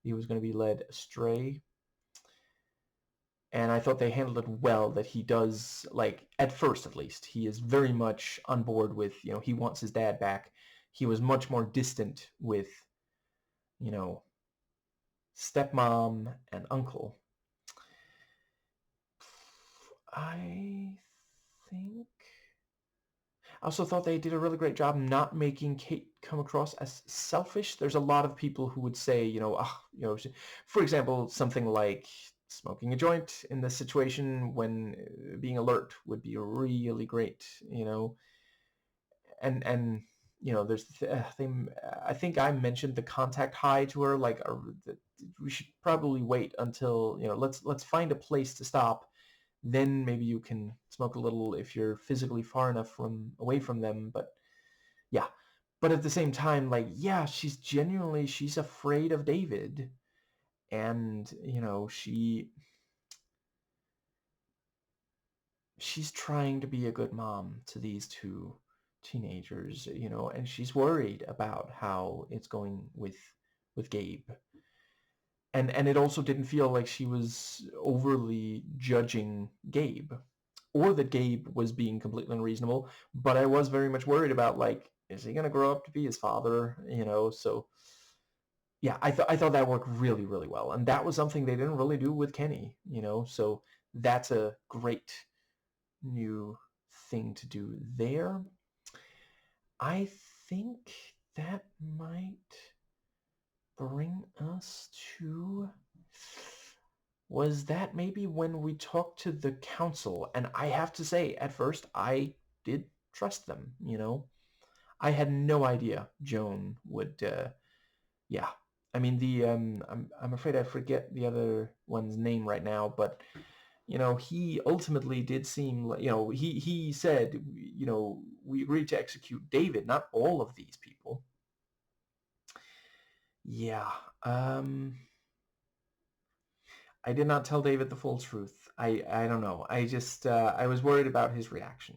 he was going to be led astray. And I thought they handled it well, that he does, like, at first at least, he is very much on board with, he wants his dad back. He was much more distant with, stepmom and uncle. I think I also thought they did a really great job not making Kate come across as selfish. There's a lot of people who would say, for example, something like smoking a joint in this situation when being alert would be really great, and there's the thing. I think I mentioned the contact high to her. Like, we should probably wait until let's find a place to stop. Then maybe you can smoke a little if you're physically far enough away from them. But yeah, but at the same time, like, yeah, she's afraid of David, and she's trying to be a good mom to these two teenagers, and she's worried about how it's going with Gabe. And it also didn't feel like she was overly judging Gabe or that Gabe was being completely unreasonable, but I was very much worried about, like, is he going to grow up to be his father, so yeah, I thought that worked really, really well. And that was something they didn't really do with Kenny, so that's a great new thing to do there. I think that might bring us to... Was that maybe when we talked to the council? And I have to say, at first, I did trust them, I had no idea Joan would, yeah. I mean, I'm afraid I forget the other one's name right now, but he ultimately did seem like, he said, we agreed to execute David, not all of these people. Yeah. I did not tell David the full truth. I don't know. I just, I was worried about his reaction,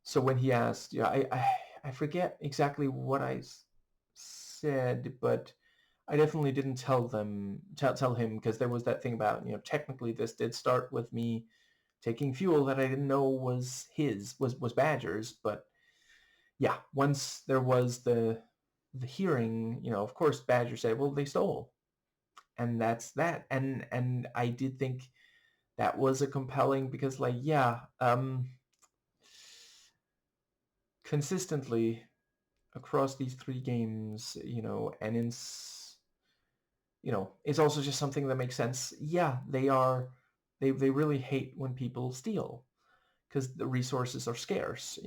So when he asked, I forget exactly what I said, but I definitely didn't tell him, because there was that thing about, technically this did start with me taking fuel that I didn't know was Badger's, but yeah, once there was the hearing, of course Badger said, well, they stole, and that's that, and I did think that was a compelling, because, like, yeah, consistently across these three games, and it's also just something that makes sense. Yeah, they really hate when people steal, because the resources are scarce,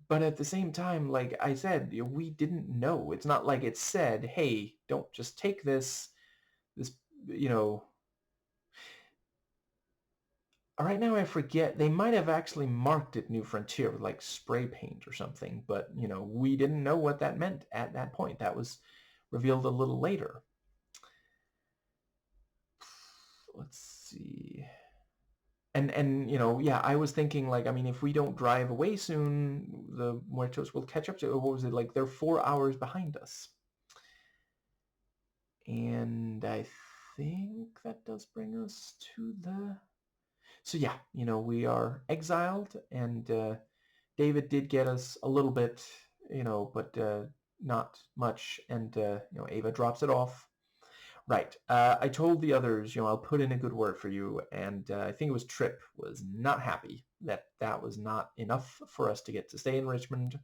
But at the same time, like I said, we didn't know. It's not like it said, hey, don't just take this, you know. Right now I forget. They might have actually marked it New Frontier with, like, spray paint or something, but, we didn't know what that meant at that point. That was revealed a little later. Let's see. And yeah, I was thinking, like, I mean, if we don't drive away soon, the Muertos will catch up to, what was it, like, they're 4 hours behind us. And I think that does bring us to the... So yeah, we are exiled, and David did get us a little bit, but not much, and Ava drops it off. Right. I told the others, I'll put in a good word for you, and I think it was Tripp was not happy that was not enough for us to get to stay in Richmond.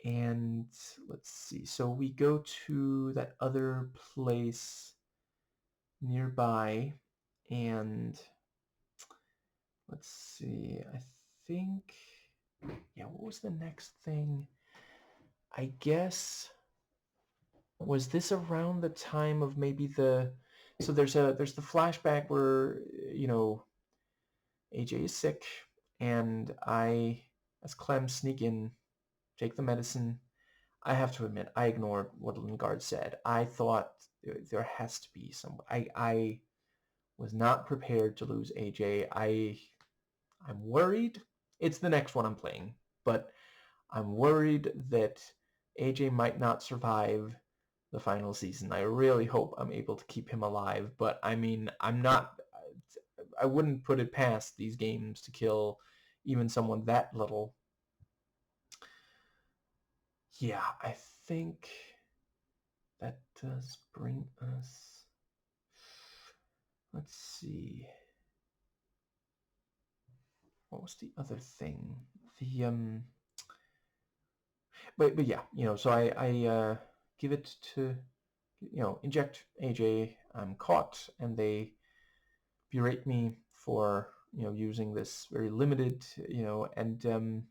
And let's see. So we go to that other place nearby, and let's see. I think, yeah, what was the next thing? I guess, was this around the time of maybe so there's the flashback where, AJ is sick, and I, as Clem, sneak in, take the medicine. I have to admit, I ignored what Lingard said. I thought there has to be some... I was not prepared to lose AJ. I'm worried. It's the next one I'm playing, but I'm worried that AJ might not survive the final season. I really hope I'm able to keep him alive, but I mean, I wouldn't put it past these games to kill even someone that little. Yeah, I think that does bring us... Let's see. What was the other thing? But yeah, so I give it to, inject AJ. I'm caught, and they berate me for, using this very limited, and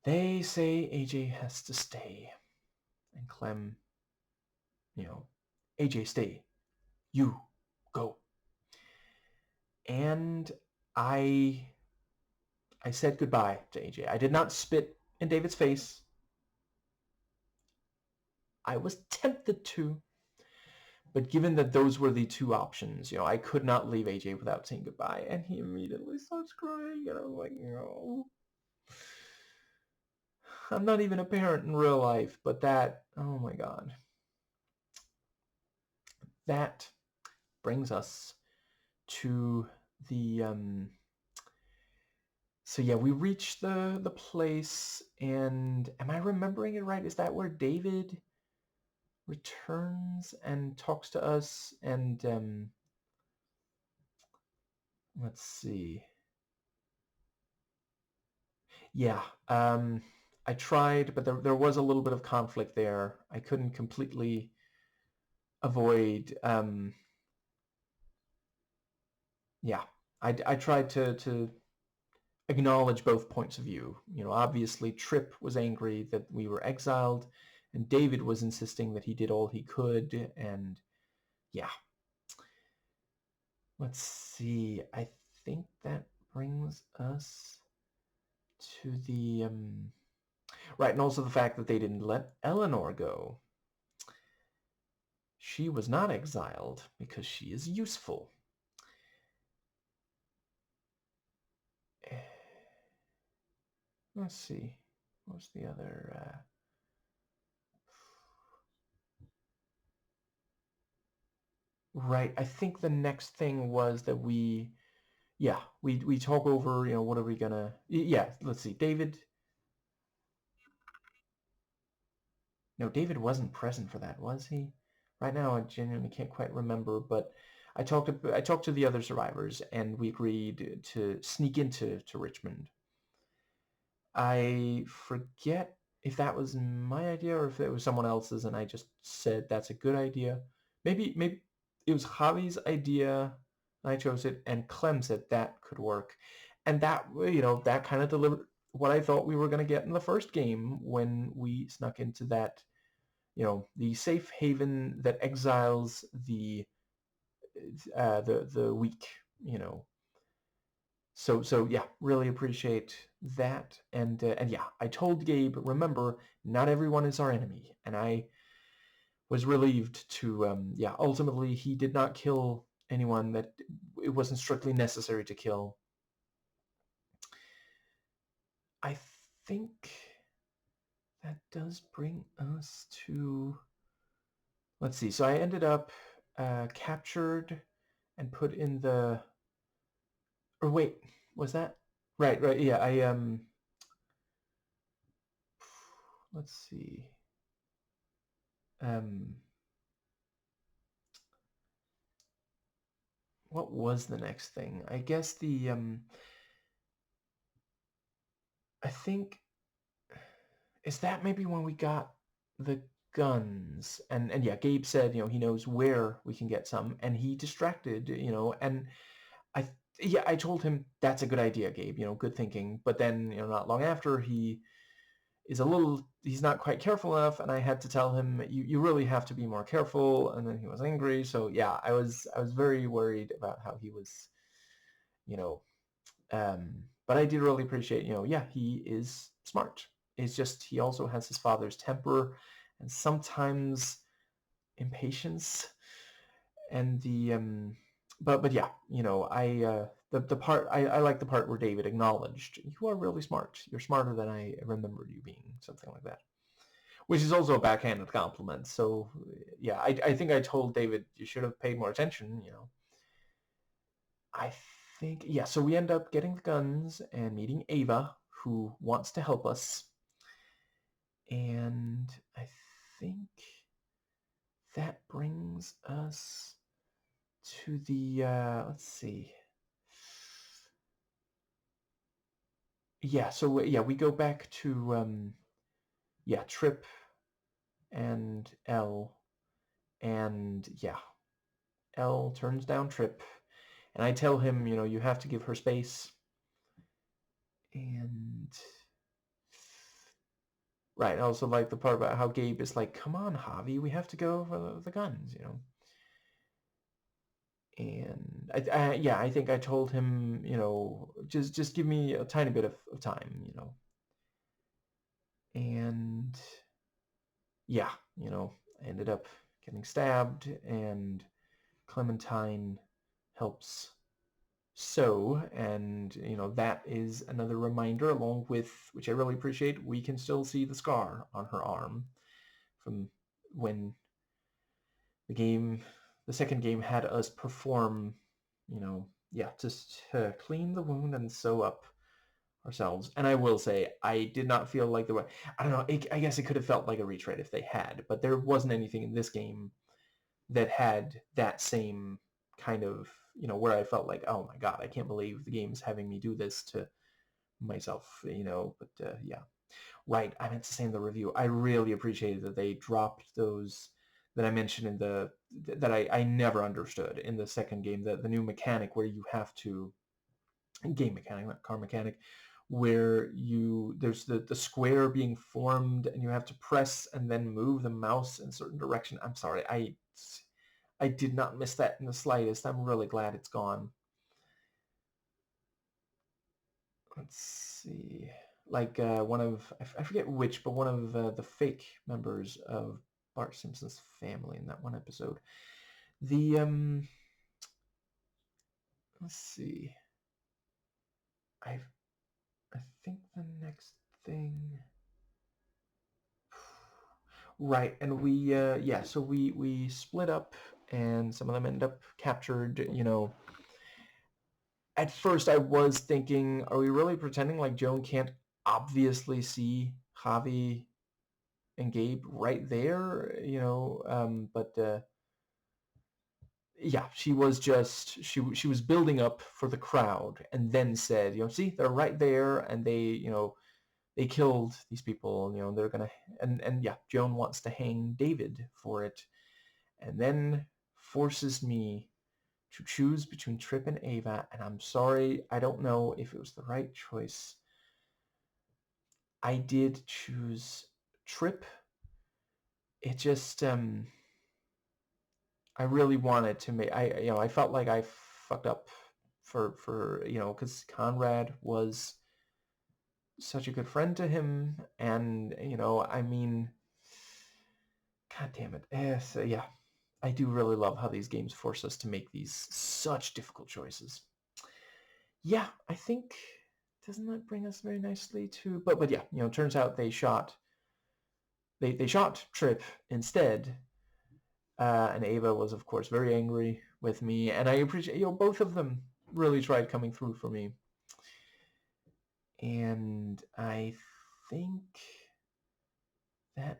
They say AJ has to stay. And Clem, AJ, stay. You, go. And I said goodbye to AJ. I did not spit in David's face. I was tempted to. But given that those were the two options, I could not leave AJ without saying goodbye. And he immediately starts crying. And I'm like, no. I'm not even a parent in real life, but that, oh my God. That brings us to the, so yeah, we reach the place, and am I remembering it right? Is that where David returns and talks to us? And let's see. Yeah, I tried, but there was a little bit of conflict there. I couldn't completely avoid. Yeah, I tried to acknowledge both points of view. Obviously Tripp was angry that we were exiled, and David was insisting that he did all he could, and yeah. Let's see. I think that brings us to the right, and also the fact that they didn't let Eleanor go. She was not exiled because she is useful. Let's see. What's the other? Right. I think the next thing was that we talk over. What are we gonna? Yeah. Let's see. David. No, David wasn't present for that, was he? Right now, I genuinely can't quite remember. But I talked to the other survivors, and we agreed to sneak into Richmond. I forget if that was my idea or if it was someone else's, and I just said that's a good idea. Maybe it was Javi's idea, and I chose it, and Clem said that could work. And that, that kind of delivered what I thought we were going to get in the first game when we snuck into that, the safe haven that exiles the weak, So yeah, really appreciate that, and yeah, I told Gabe, remember, not everyone is our enemy, and I was relieved to yeah. Ultimately, he did not kill anyone that it wasn't strictly necessary to kill. I think that does bring us to. Let's see. So I ended up captured and put in the. Or wait, was that right? Right. Yeah. Let's see. What was the next thing? I guess I think, is that maybe when we got the guns? And yeah, Gabe said, he knows where we can get some, and he distracted, and I yeah, I told him that's a good idea, Gabe, good thinking. But then, not long after, he's not quite careful enough, and I had to tell him, you really have to be more careful, and then he was angry. So yeah, I was very worried about how he was, you know, but I did really appreciate, yeah, he is smart. It's just he also has his father's temper and sometimes impatience. And but yeah, the part I like the part where David acknowledged, you are really smart. You're smarter than I remembered you being, something like that. Which is also a backhanded compliment. So yeah, I think I told David you should have paid more attention. I think, yeah, so we end up getting the guns and meeting Ava, who wants to help us. And I think that brings us to the, let's see. Yeah, so yeah, we go back to, yeah, Tripp and Elle. And yeah, Elle turns down Tripp. And I tell him, you have to give her space. And Right. I also like the part about how Gabe is like, come on, Javi, we have to go for the guns, you know. And yeah, I think I told him, you know, just give me a tiny bit of time, you know. And yeah, you know, I ended up getting stabbed, and Clementine helps sew, and you know, that is another reminder, along with, which I really appreciate, we can still see the scar on her arm from when the second game had us perform, you know, yeah, just clean the wound and sew up ourselves. And I will say, I did not feel like I don't know, I guess it could have felt like a retread if they had, but there wasn't anything in this game that had that same kind of, you know, where I felt like, oh my God, I can't believe the game's having me do this to myself, you know, but yeah. Right, I meant to say in the review, I really appreciated that they dropped those that I mentioned in that I never understood in the second game, the new mechanic where you have to, game mechanic, not car mechanic, where there's the square being formed and you have to press and then move the mouse in a certain direction. I'm sorry, I did not miss that in the slightest. I'm really glad it's gone. Let's see. Like one of, I forget which, but one of the fake members of Bart Simpson's family in that one episode. The, let's see. I I think the next thing. Right, and yeah, so we split up, and some of them ended up captured, you know. At first I was thinking, are we really pretending like Joan can't obviously see Javi and Gabe right there, you know, but yeah, she was just, she was building up for the crowd and then said, you know, see, they're right there, and they, you know, they killed these people, you know, they're gonna, and yeah, Joan wants to hang David for it, and then forces me to choose between Trip and Ava, and I'm sorry, I don't know if it was the right choice. I did choose Trip. It just, I really wanted to make, you know, I felt like I fucked up for, you know, because Conrad was such a good friend to him, and, you know, I mean, God damn it. So yeah, I do really love how these games force us to make these such difficult choices. Yeah, I think, doesn't that bring us very nicely to, but yeah, you know, turns out they shot Trip instead, and Ava was, of course, very angry with me, and I appreciate, you know, both of them really tried coming through for me. And I think that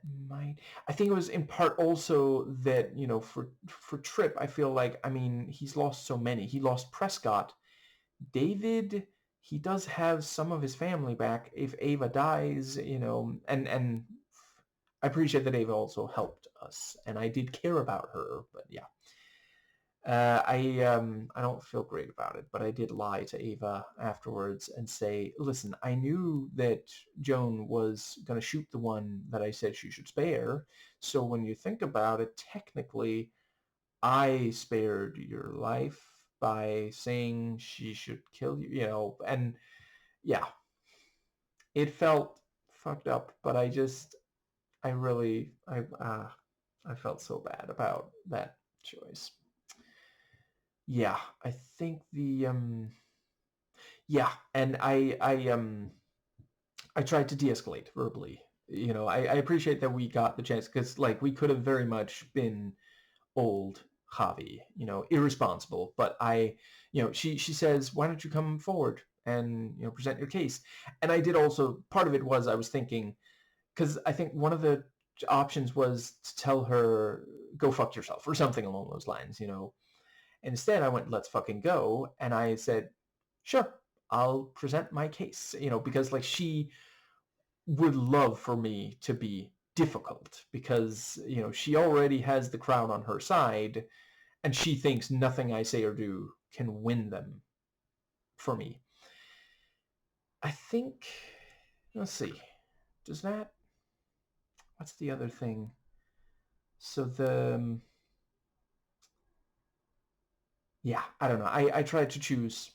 I think it was in part also that, you know, for Trip, I feel like, I mean, he's lost so many. He lost Prescott. David, he does have some of his family back if Ava dies, you know, and I appreciate that Ava also helped us, and I did care about her, but yeah. I don't feel great about it, but I did lie to Ava afterwards and say, listen, I knew that Joan was going to shoot the one that I said she should spare, so when you think about it, technically, I spared your life by saying she should kill you, you know, and yeah, it felt fucked up, but I really, I felt so bad about that choice. Yeah, I think yeah, and I tried to de-escalate verbally. You know, I appreciate that we got the chance, because like we could have very much been old Javi, you know, irresponsible. But you know, she says, why don't you come forward and, you know, present your case? And I did also, part of it was I was thinking, because I think one of the options was to tell her, go fuck yourself, or something along those lines, you know. And instead I went, let's fucking go. And I said, sure, I'll present my case, you know, because like she would love for me to be difficult, because, you know, she already has the crowd on her side, and she thinks nothing I say or do can win them for me. I think, let's see, does that, what's the other thing? So the yeah, I don't know. I tried to choose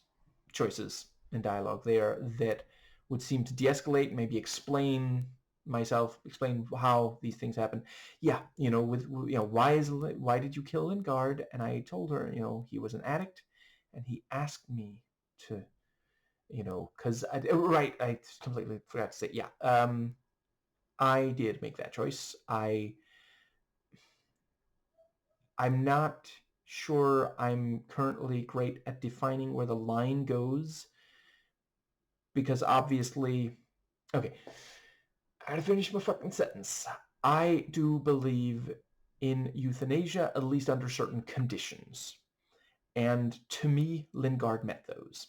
choices in dialogue there that would seem to de-escalate, maybe explain myself, explain how these things happen. Yeah, with why did you kill Lingard? And I told her, he was an addict, and he asked me to, because I completely forgot to say, yeah, I did make that choice. I'm not sure I'm currently great at defining where the line goes because obviously, okay, I gotta finish my fucking sentence. I do believe in euthanasia, at least under certain conditions. And to me, Lingard met those.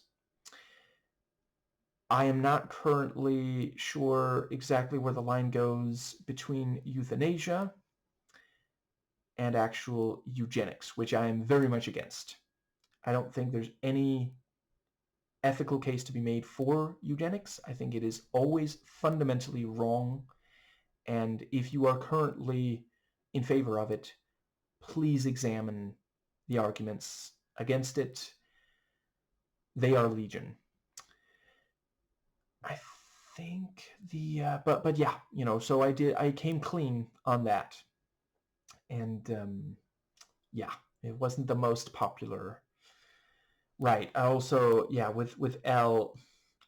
I am not currently sure exactly where the line goes between euthanasia and actual eugenics, which I am very much against. I don't think there's any ethical case to be made for eugenics. I think it is always fundamentally wrong. And if you are currently in favor of it, please examine the arguments against it. They are legion. I think but yeah, so I came clean on that. And yeah, it wasn't the most popular. Right. I also, yeah, with Elle,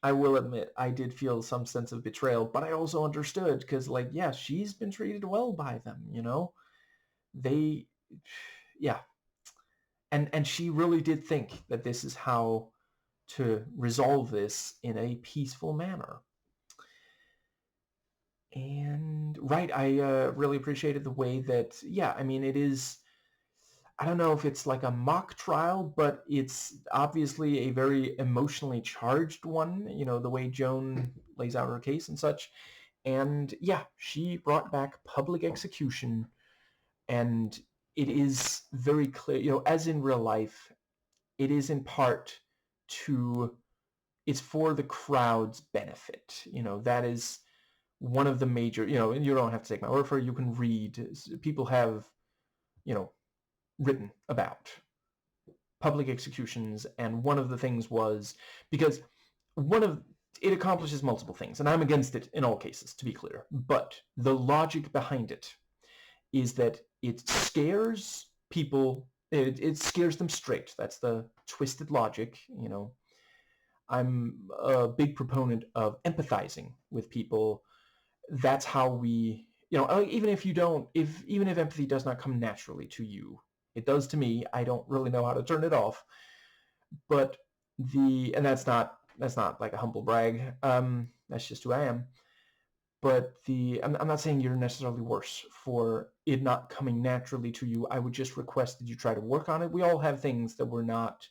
I will admit I did feel some sense of betrayal, but I also understood because, like, yeah, she's been treated well by them. They, yeah, and she really did think that this is how to resolve this in a peaceful manner. And right, I really appreciated the way that, yeah, I mean, it is. I don't know if it's like a mock trial, but it's obviously a very emotionally charged one, the way Joan lays out her case and such. And yeah, she brought back public execution, and it is very clear, as in real life, it is in part it's for the crowd's benefit. That is one of the major, and you don't have to take my word for it, you can read, people have, written about public executions, and one of the things was because it accomplishes multiple things, and I'm against it in all cases, to be clear, but the logic behind it is that it scares people, it scares them straight. That's the twisted logic. I'm a big proponent of empathizing with people. That's how we, even if even if empathy does not come naturally to you, it does to me. I don't really know how to turn it off. But and that's not like a humble brag. That's just who I am. But I'm not saying you're necessarily worse for it not coming naturally to you. I would just request that you try to work on it. We all have things that we're not,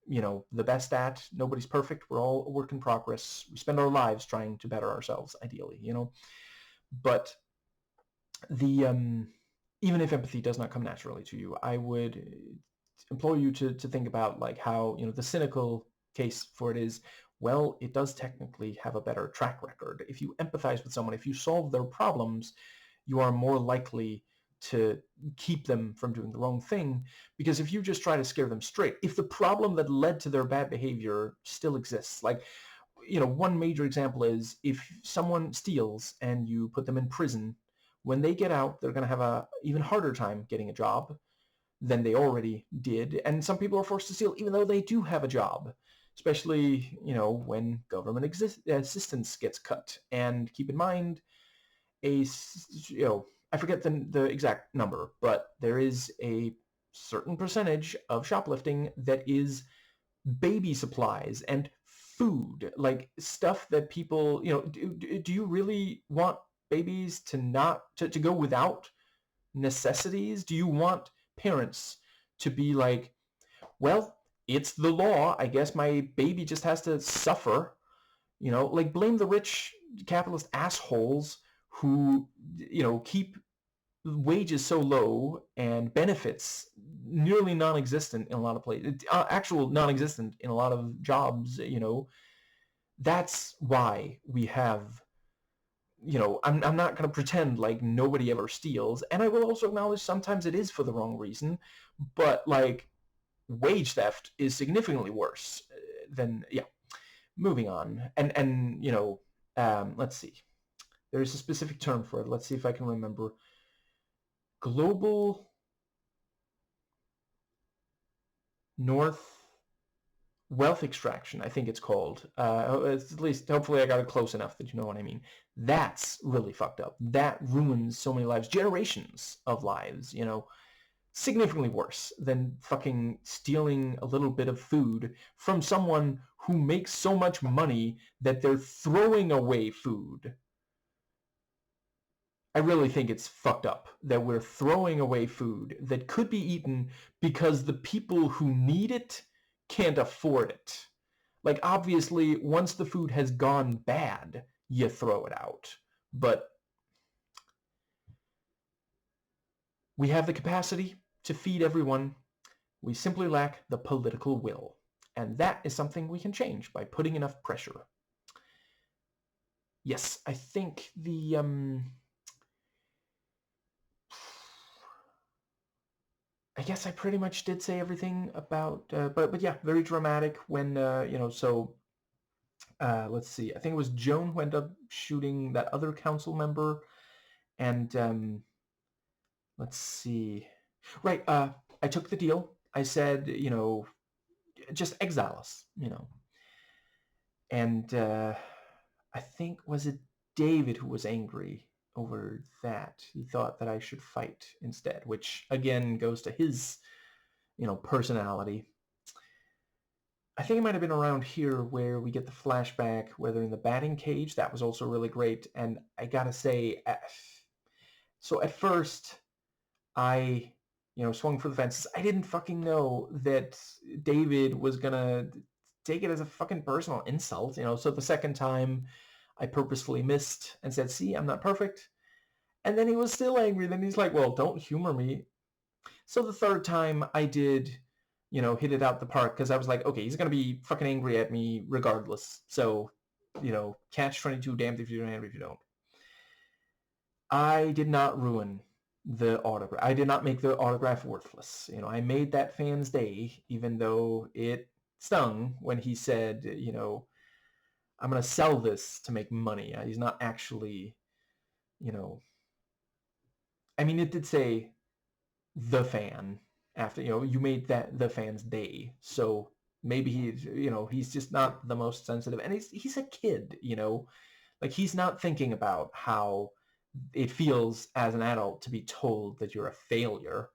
the best at. Nobody's perfect. We're all a work in progress. We spend our lives trying to better ourselves, ideally, But even if empathy does not come naturally to you, I would implore you to think about like how, the cynical case for it is, well, it does technically have a better track record. If you empathize with someone, if you solve their problems, you are more likely to keep them from doing the wrong thing. Because if you just try to scare them straight, if the problem that led to their bad behavior still exists, like, one major example is if someone steals and you put them in prison, when they get out, they're going to have a even harder time getting a job than they already did. And some people are forced to steal even though they do have a job, especially, when government assistance gets cut. And keep in mind, I forget the exact number, but there is a certain percentage of shoplifting that is baby supplies and food, like stuff that people, do you really want babies to not to go without necessities? Do you want parents to be like, well, it's the law, I guess my baby just has to suffer, like blame the rich capitalist assholes who, keep wages so low and benefits nearly non-existent in a lot of places, actual non-existent in a lot of jobs. That's why we have I'm not going to pretend like nobody ever steals, and I will also acknowledge sometimes it is for the wrong reason, but like wage theft is significantly worse than, yeah. Moving on, and let's see. There's a specific term for it. Let's see if I can remember. Global North wealth extraction, I think it's called. At least, hopefully I got it close enough that you know what I mean. That's really fucked up. That ruins so many lives, generations of lives, significantly worse than fucking stealing a little bit of food from someone who makes so much money that they're throwing away food. I really think it's fucked up that we're throwing away food that could be eaten because the people who need it can't afford it. Like, obviously, once the food has gone bad, you throw it out. But we have the capacity to feed everyone. We simply lack the political will. And that is something we can change by putting enough pressure. Yes, I think I guess I pretty much did say everything about, but yeah, very dramatic when, so let's see. I think it was Joan who ended up shooting that other council member, and let's see. Right, I took the deal. I said, just exile us, and I think, was it David who was angry over that? He thought that I should fight instead, which again goes to his, personality. I think it might have been around here where we get the flashback where they're in the batting cage. That was also really great. And I gotta say, so at first I, swung for the fences. I didn't fucking know that David was gonna take it as a fucking personal insult, So the second time I purposefully missed and said, see, I'm not perfect. And then he was still angry. Then he's like, well, don't humor me. So the third time I did, hit it out the park because I was like, okay, he's going to be fucking angry at me regardless. So, catch 22, damned if you do, damned if you don't. I did not ruin the autograph. I did not make the autograph worthless. I made that fan's day, even though it stung when he said, I'm going to sell this to make money. He's not actually, I mean, it did say the fan after, you made that the fan's day. So maybe he's just not the most sensitive. And he's a kid, like he's not thinking about how it feels as an adult to be told that you're a failure.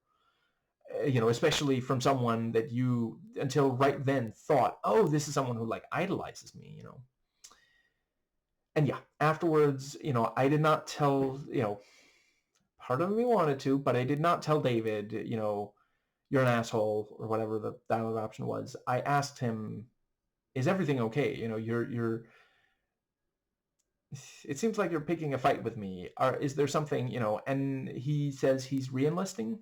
Especially from someone that you until right then thought, oh, this is someone who like idolizes me, And yeah, afterwards, I did not tell, part of me wanted to, but I did not tell David, you're an asshole or whatever the dialogue option was. I asked him, is everything okay? You're it seems like you're picking a fight with me. Is there something, and he says he's re-enlisting.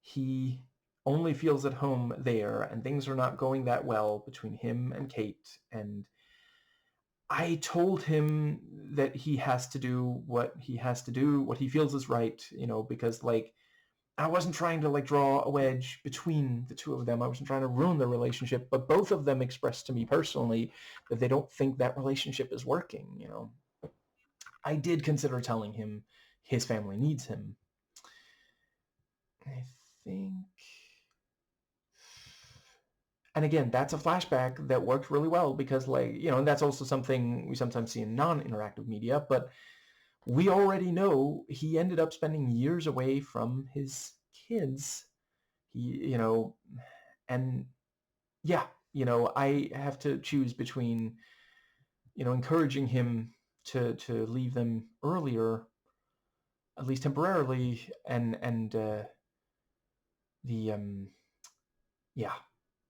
He only feels at home there, and things are not going that well between him and Kate. And I told him that he has to do what he has to do, what he feels is right, because like I wasn't trying to like draw a wedge between the two of them. I wasn't trying to ruin their relationship, but both of them expressed to me personally that they don't think that relationship is working, I did consider telling him his family needs him. I think, and again, that's a flashback that worked really well because like, and that's also something we sometimes see in non-interactive media, but we already know he ended up spending years away from his kids. He, and yeah, I have to choose between, encouraging him to leave them earlier, at least temporarily, and the yeah,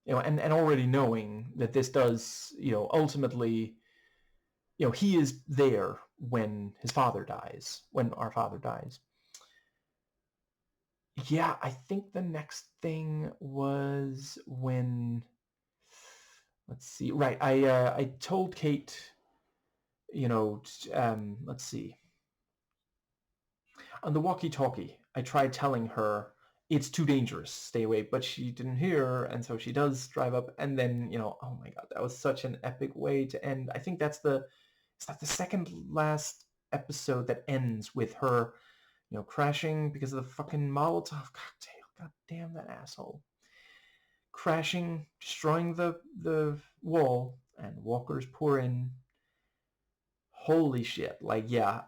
and already knowing that this does, ultimately, he is there when his father dies, when our father dies. Yeah, I think the next thing was when, let's see, right, I told Kate let's see. On the walkie-talkie, I tried telling her it's too dangerous, stay away, but she didn't hear, and so she does drive up, and then, oh my god, that was such an epic way to end. I think is that the second last episode that ends with her, crashing because of the fucking Molotov cocktail. God damn that asshole. Crashing, destroying the wall, and walkers pour in. Holy shit. Like, yeah,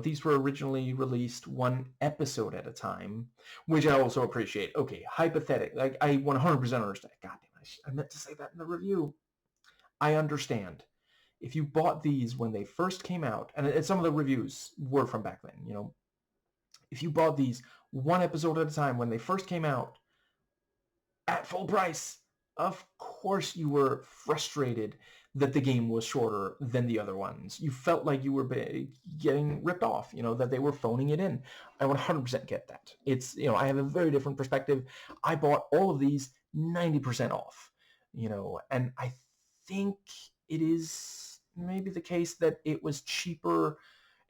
these were originally released one episode at a time, which I also appreciate. Okay, hypothetic. Like, I 100% understand. God damn, I meant to say that in the review. I understand. If you bought these when they first came out, and some of the reviews were from back then, if you bought these one episode at a time when they first came out at full price, of course you were frustrated that the game was shorter than the other ones. You felt like you were getting ripped off, that they were phoning it in. I 100% get that. It's, I have a very different perspective. I bought all of these 90% off, and I think it is maybe the case that it was cheaper,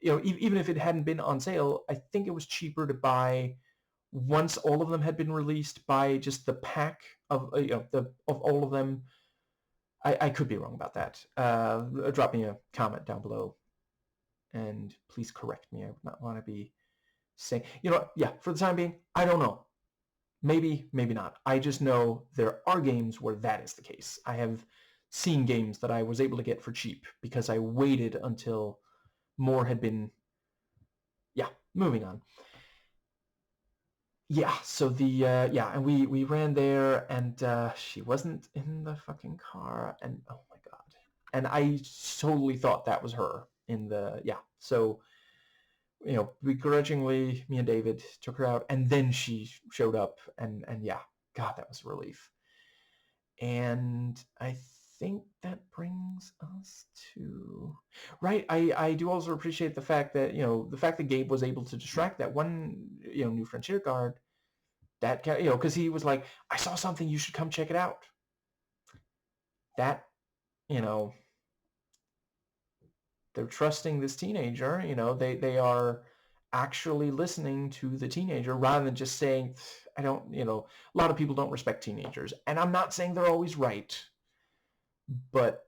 even if it hadn't been on sale, I think it was cheaper to buy once all of them had been released by just the pack of of all of them. I could be wrong about that. Drop me a comment down below, and please correct me. I would not want to be saying, yeah. For the time being, I don't know. Maybe, maybe not. I just know there are games where that is the case. I have seen games that I was able to get for cheap because I waited until more had been. Yeah, moving on. Yeah, so and we ran there, and she wasn't in the fucking car, and oh my god. And I totally thought that was her in the, yeah. So, begrudgingly, me and David took her out, and then she showed up, and yeah, god, that was a relief. And I think that brings us to, right, I do also appreciate the fact that, Gabe was able to distract that one, New Frontier guard, that, because he was like, I saw something, you should come check it out. That, they're trusting this teenager, they are actually listening to the teenager rather than just saying, I don't, a lot of people don't respect teenagers. And I'm not saying they're always right, but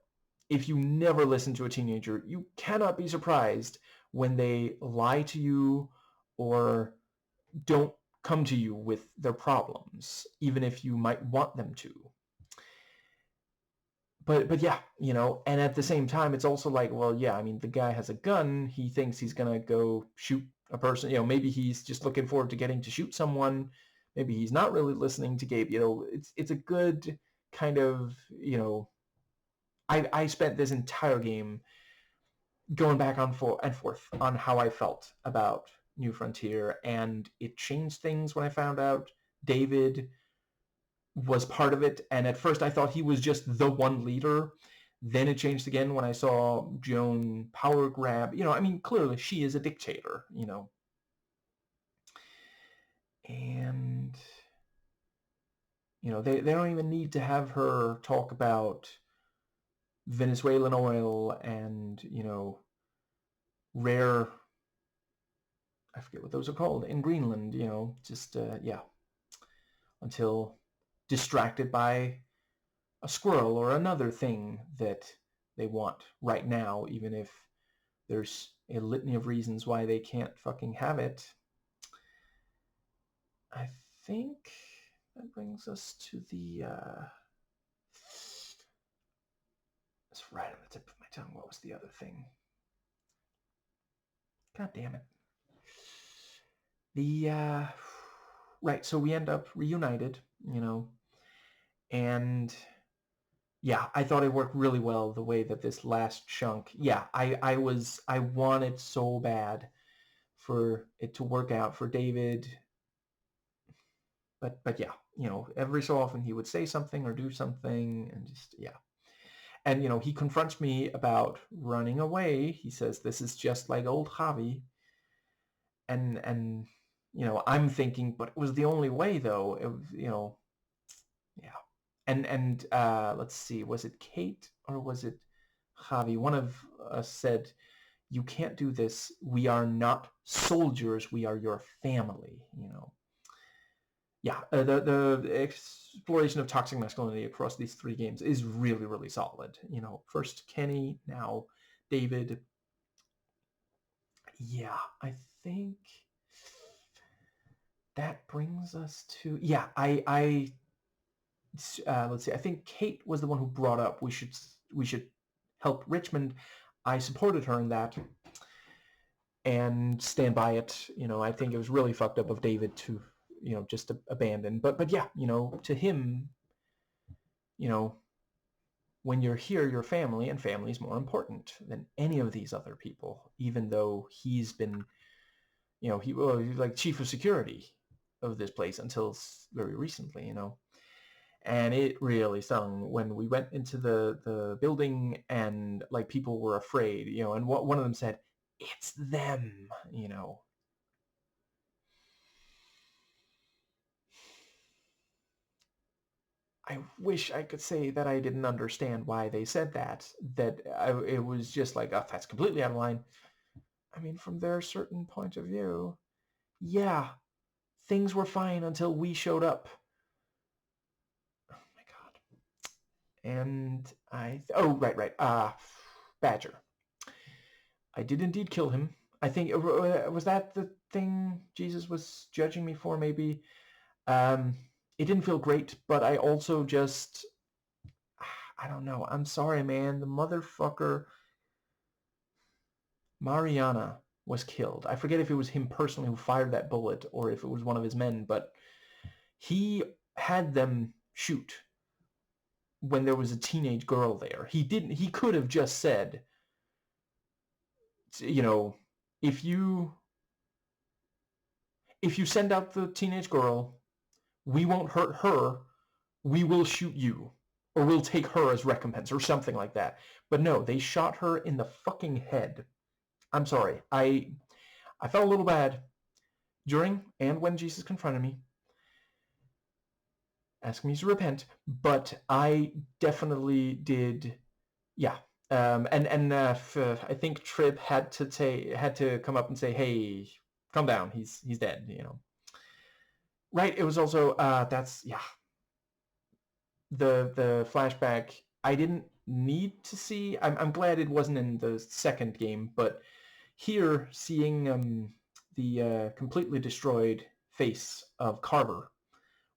if you never listen to a teenager, you cannot be surprised when they lie to you or don't come to you with their problems, even if you might want them to. But yeah, and at the same time, it's also like, well, yeah, I mean, the guy has a gun. He thinks he's going to go shoot a person. Maybe he's just looking forward to getting to shoot someone. Maybe he's not really listening to Gabe. It's a good kind of, I spent this entire game going back and forth on how I felt about New Frontier, and it changed things when I found out David was part of it, and at first I thought he was just the one leader. Then it changed again when I saw Joan power grab. I mean, clearly she is a dictator, and they don't even need to have her talk about Venezuelan oil and rare, I forget what those are called in Greenland, just yeah, until distracted by a squirrel or another thing that they want right now, even if there's a litany of reasons why they can't fucking have it. I think that brings us to the, it's right on the tip of my tongue. What was the other thing? God damn it. The, right, so we end up reunited, and yeah, I thought it worked really well the way that this last chunk, yeah, I wanted so bad for it to work out for David, but yeah, every so often he would say something or do something, and just, yeah. And, he confronts me about running away. He says, this is just like old Javi. And I'm thinking, but it was the only way, though. It was, yeah. And let's see, was it Kate or was it Javi, one of us said, "You can't do this. We are not soldiers. We are your family." Yeah, the exploration of toxic masculinity across these three games is really, really solid. First Kenny, now David. Yeah, I think that brings us to let's see. I think Kate was the one who brought up we should help Richmond. I supported her in that and stand by it. I think it was really fucked up of David to just to abandon. But yeah, to him, when you're here, you're family, and family is more important than any of these other people. Even though he's been, he's like chief of security of this place until very recently. And it really stung when we went into the building and like people were afraid, and one of them said, "It's them." I wish I could say that I didn't understand why they said that. It was just like, oh, that's completely out of line. I mean, from their certain point of view, yeah, things were fine until we showed up. Oh my god. And right. Badger. I did indeed kill him. I think, was that the thing Jesus was judging me for, maybe? It didn't feel great, but I also just, I don't know. I'm sorry, man. The motherfucker Mariana was killed. I forget if it was him personally who fired that bullet or if it was one of his men, but he had them shoot when there was a teenage girl there. He could have just said, if you send out the teenage girl, we won't hurt her, we will shoot you, or we'll take her as recompense, or something like that. But no, they shot her in the fucking head. I'm sorry. I felt a little bad during and when Jesus confronted me, asking me to repent, but I definitely did, yeah. I think Trib had to come up and say, "Hey, calm down. He's dead." Right. It was also that's yeah. The flashback I didn't need to see. I'm glad it wasn't in the second game, but here seeing the completely destroyed face of Carver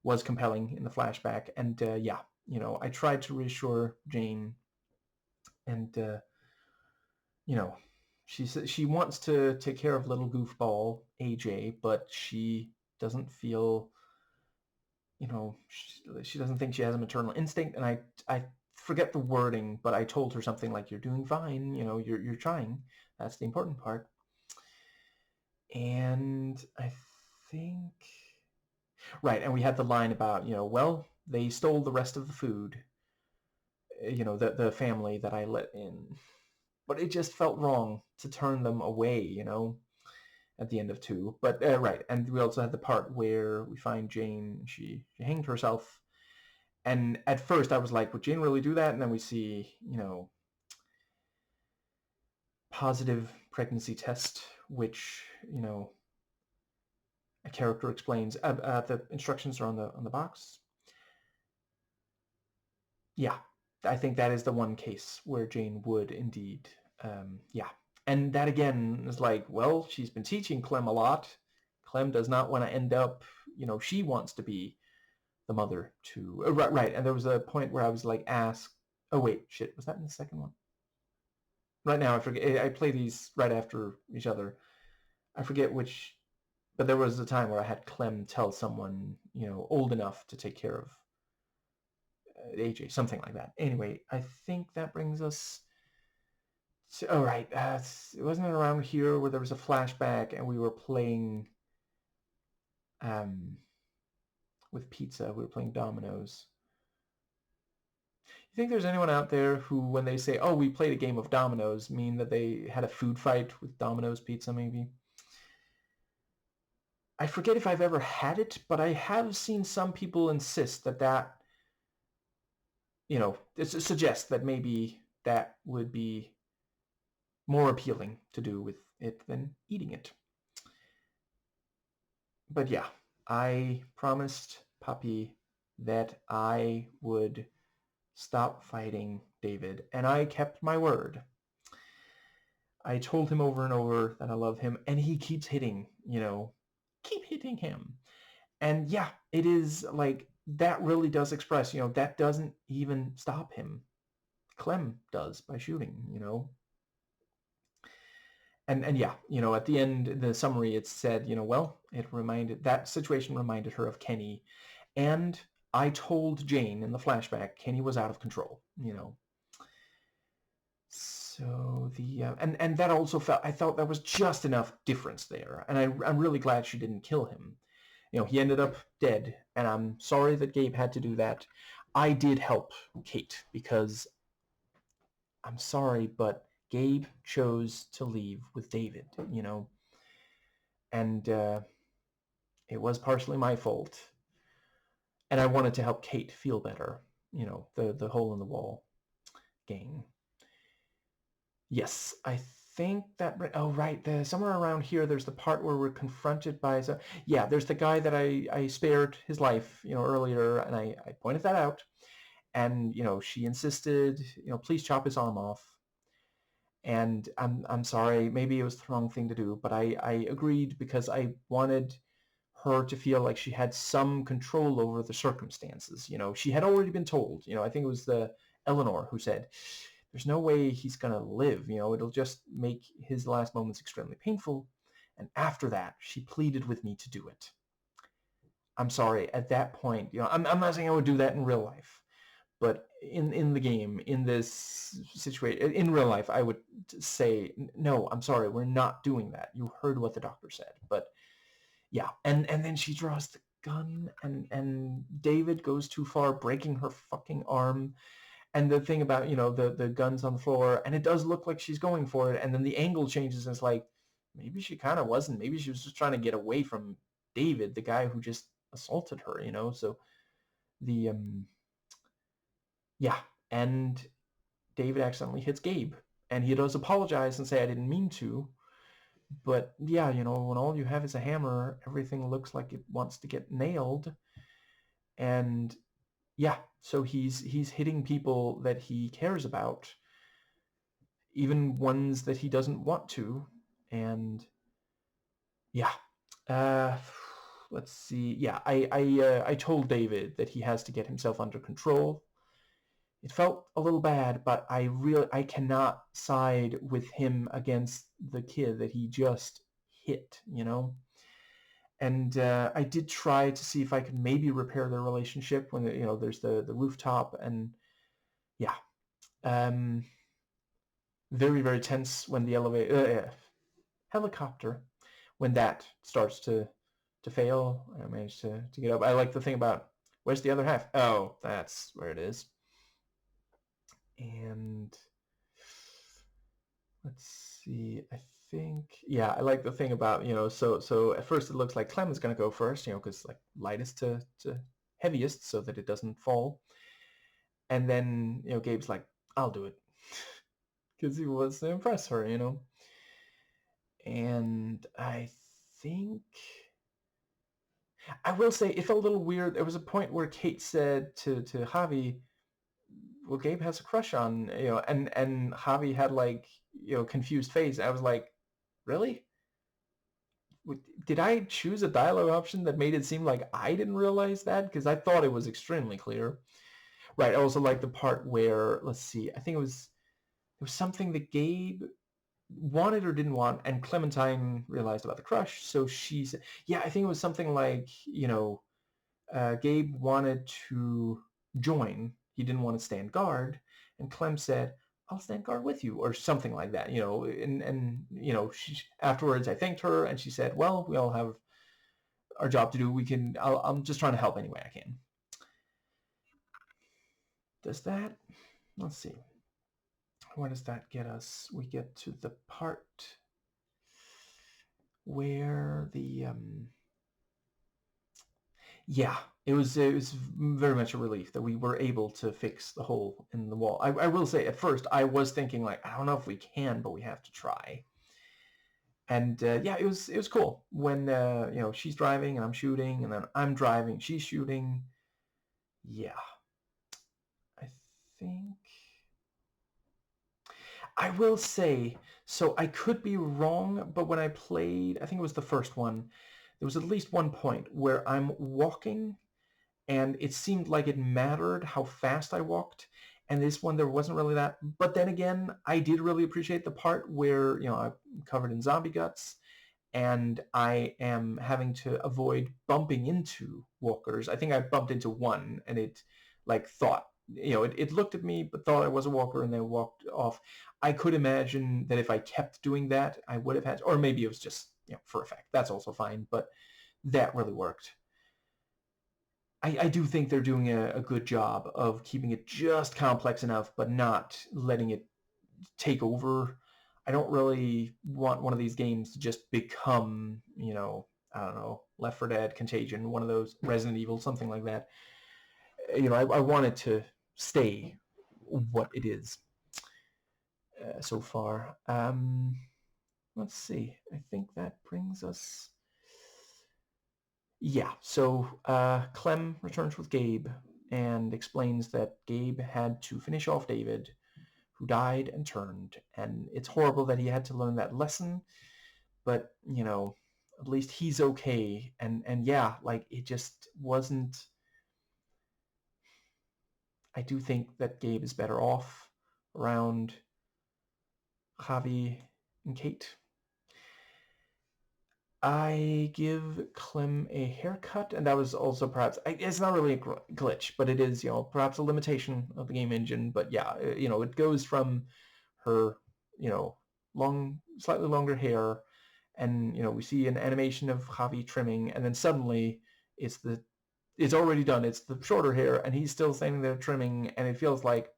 was compelling in the flashback, and yeah, I tried to reassure Jane, and she wants to take care of little goofball AJ, but she doesn't feel, she doesn't think she has a maternal instinct, and I forget the wording, but I told her something like, "You're doing fine, you're trying. That's the important part." And I think, right, and we had the line about, well, they stole the rest of the food, the family that I let in. But it just felt wrong to turn them away, at the end of 2. But, right, and we also had the part where we find Jane, she hanged herself. And at first I was like, would Jane really do that? And then we see, positive pregnancy test, which, a character explains. The instructions are on the box. Yeah, I think that is the one case where Jane would indeed, yeah. And that again is like, well, she's been teaching Clem a lot. Clem does not want to end up, she wants to be the mother to, right. And there was a point where I was like asked, oh wait, shit, was that in the second one? Right now, I forget. I play these right after each other. I forget which, but there was a time where I had Clem tell someone, old enough to take care of AJ, something like that. Anyway, I think that brings us to, all right, wasn't it around here where there was a flashback and we were playing with pizza, we were playing dominoes. You think there's anyone out there who, when they say, oh, we played a game of dominoes, mean that they had a food fight with Domino's pizza, maybe? I forget if I've ever had it, but I have seen some people insist that it suggests that maybe that would be more appealing to do with it than eating it. But yeah, I promised Puppy that I would stop fighting David, and I kept my word. I told him over and over that I love him, and he keeps hitting, keep hitting him. And yeah, it is like, that really does express, that doesn't even stop him. Clem does by shooting, And yeah, at the end, the summary, it said, well, that situation reminded her of Kenny. And I told Jane in the flashback, Kenny was out of control, So and that also I felt there was just enough difference there. And I'm really glad she didn't kill him. He ended up dead, and I'm sorry that Gabe had to do that. I did help Kate because I'm sorry, but Gabe chose to leave with David, and it was partially my fault. And I wanted to help Kate feel better, the hole in the wall gang. Yes, I think that, oh, right, somewhere around here, there's the part where we're confronted by, yeah, there's the guy that I spared his life, earlier, and I pointed that out. And, she insisted, please chop his arm off. And I'm sorry, maybe it was the wrong thing to do, but I agreed because I wanted her to feel like she had some control over the circumstances. She had already been told, I think it was the Eleanor who said, there's no way he's going to live, it'll just make his last moments extremely painful. And after that, she pleaded with me to do it. I'm sorry, at that point, I'm not saying I would do that in real life, but in the game, in this situation, in real life, I would say, no, I'm sorry, we're not doing that. You heard what the doctor said. But yeah, and then she draws the gun, and David goes too far, breaking her fucking arm. And the thing about, the guns on the floor, and it does look like she's going for it, and then the angle changes, and it's like, maybe she kind of wasn't. Maybe she was just trying to get away from David, the guy who just assaulted her, So the, yeah, and David accidentally hits Gabe, and he does apologize and say, I didn't mean to. But yeah, when all you have is a hammer, everything looks like it wants to get nailed. And yeah, so he's hitting people that he cares about, even ones that he doesn't want to. And yeah, let's see. Yeah, I told David that he has to get himself under control. It felt a little bad, but I cannot side with him against the kid that he just hit, And I did try to see if I could maybe repair their relationship when there's the rooftop, and yeah, very, very tense when the helicopter, when that starts to fail. I managed to get up. I like the thing about, where's the other half? Oh, that's where it is. And let's see, I think, yeah, I like the thing about, so at first it looks like Clem is going to go first, because like lightest to heaviest so that it doesn't fall. And then, Gabe's like, I'll do it. Because he wants to impress her, And I think, I will say, it felt a little weird. There was a point where Kate said to Javi, well, Gabe has a crush on, and Javi had like, confused face. I was like, really? Did I choose a dialogue option that made it seem like I didn't realize that? Because I thought it was extremely clear. Right. I also like the part where, let's see, I think there was something that Gabe wanted or didn't want, and Clementine realized about the crush. So she said, yeah, I think it was something like, Gabe wanted to join. He didn't want to stand guard. And Clem said, I'll stand guard with you, or something like that, and she, afterwards I thanked her, and she said, well, we all have our job to do. I'm just trying to help any way I can. Does that, let's see, where does that get us? We get to the part where the, yeah, it was very much a relief that we were able to fix the hole in the wall. I will say, at first, I was thinking, like, I don't know if we can, but we have to try. And yeah, it was cool when she's driving and I'm shooting, and then I'm driving, she's shooting. Yeah, I think I will say, so I could be wrong, but when I played, I think it was the first one, there was at least one point where I'm walking and it seemed like it mattered how fast I walked. And this one, there wasn't really that. But then again, I did really appreciate the part where, I'm covered in zombie guts and I am having to avoid bumping into walkers. I think I bumped into one and it like thought, it looked at me but thought I was a walker and then walked off. I could imagine that if I kept doing that, I would have had, or maybe it was just, for effect. That's also fine, but that really worked. I do think they're doing a good job of keeping it just complex enough, but not letting it take over. I don't really want one of these games to just become, I don't know, Left 4 Dead, Contagion, one of those, Resident Evil, something like that. I want it to stay what it is so far. Let's see. I think that brings us... Yeah, so Clem returns with Gabe and explains that Gabe had to finish off David, who died and turned, and it's horrible that he had to learn that lesson, but, at least he's okay, and yeah, like, it just wasn't... I do think that Gabe is better off around Javi and Kate. I give Clem a haircut, and that was also perhaps, it's not really a glitch, but it is, perhaps a limitation of the game engine. But yeah, it goes from her, slightly longer hair, and, we see an animation of Javi trimming, and then suddenly it's already done. It's the shorter hair, and he's still standing there trimming, and it feels like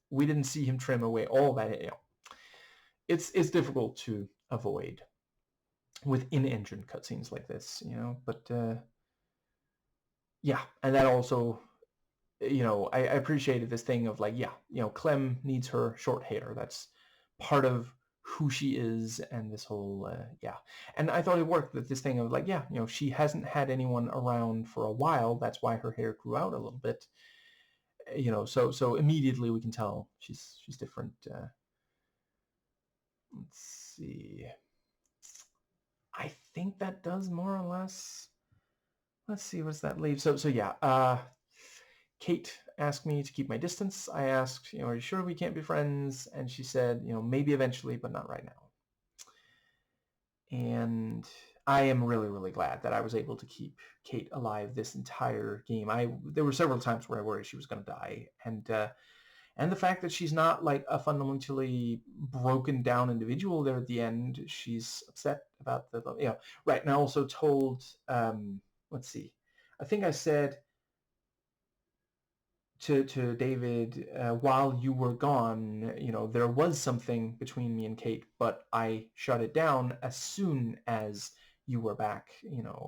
we didn't see him trim away all that, It's difficult to avoid with in-engine cutscenes like this, but yeah, and that also, I appreciated this thing of like, yeah, Clem needs her short hair. That's part of who she is, and this whole, yeah. And I thought it worked with this thing of like, yeah, she hasn't had anyone around for a while. That's why her hair grew out a little bit, so immediately we can tell she's different. Let's see. I think that does more or less. Let's see, what's that leave? So yeah, Kate asked me to keep my distance. I asked, are you sure we can't be friends? And she said, maybe eventually, but not right now. And I am really, really glad that I was able to keep Kate alive this entire game. There were several times where I worried she was going to die, and the fact that she's not like a fundamentally broken down individual there at the end. She's upset about the, right. And I also told, let's see, I think I said to David, while you were gone, there was something between me and Kate, but I shut it down as soon as you were back,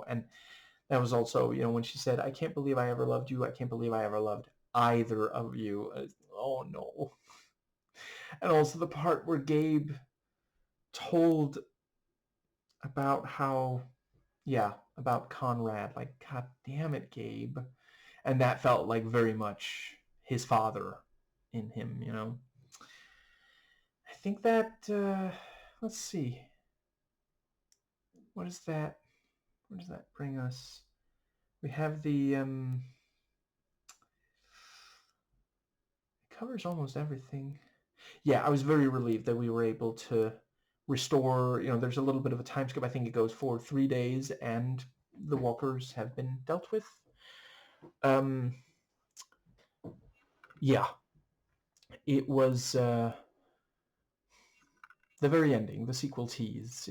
and that was also, when she said, I can't believe I ever loved you. I can't believe I ever loved either of you. Oh no. And also the part where Gabe told about how, yeah, about Conrad, like, God damn it, Gabe. And that felt like very much his father in him, I think that, let's see. What is that? Where does that bring us? We have the, it covers almost everything. Yeah, I was very relieved that we were able to restore, there's a little bit of a time skip. I think it goes for 3 days, and the walkers have been dealt with. Yeah, it was the very ending, the sequel tease,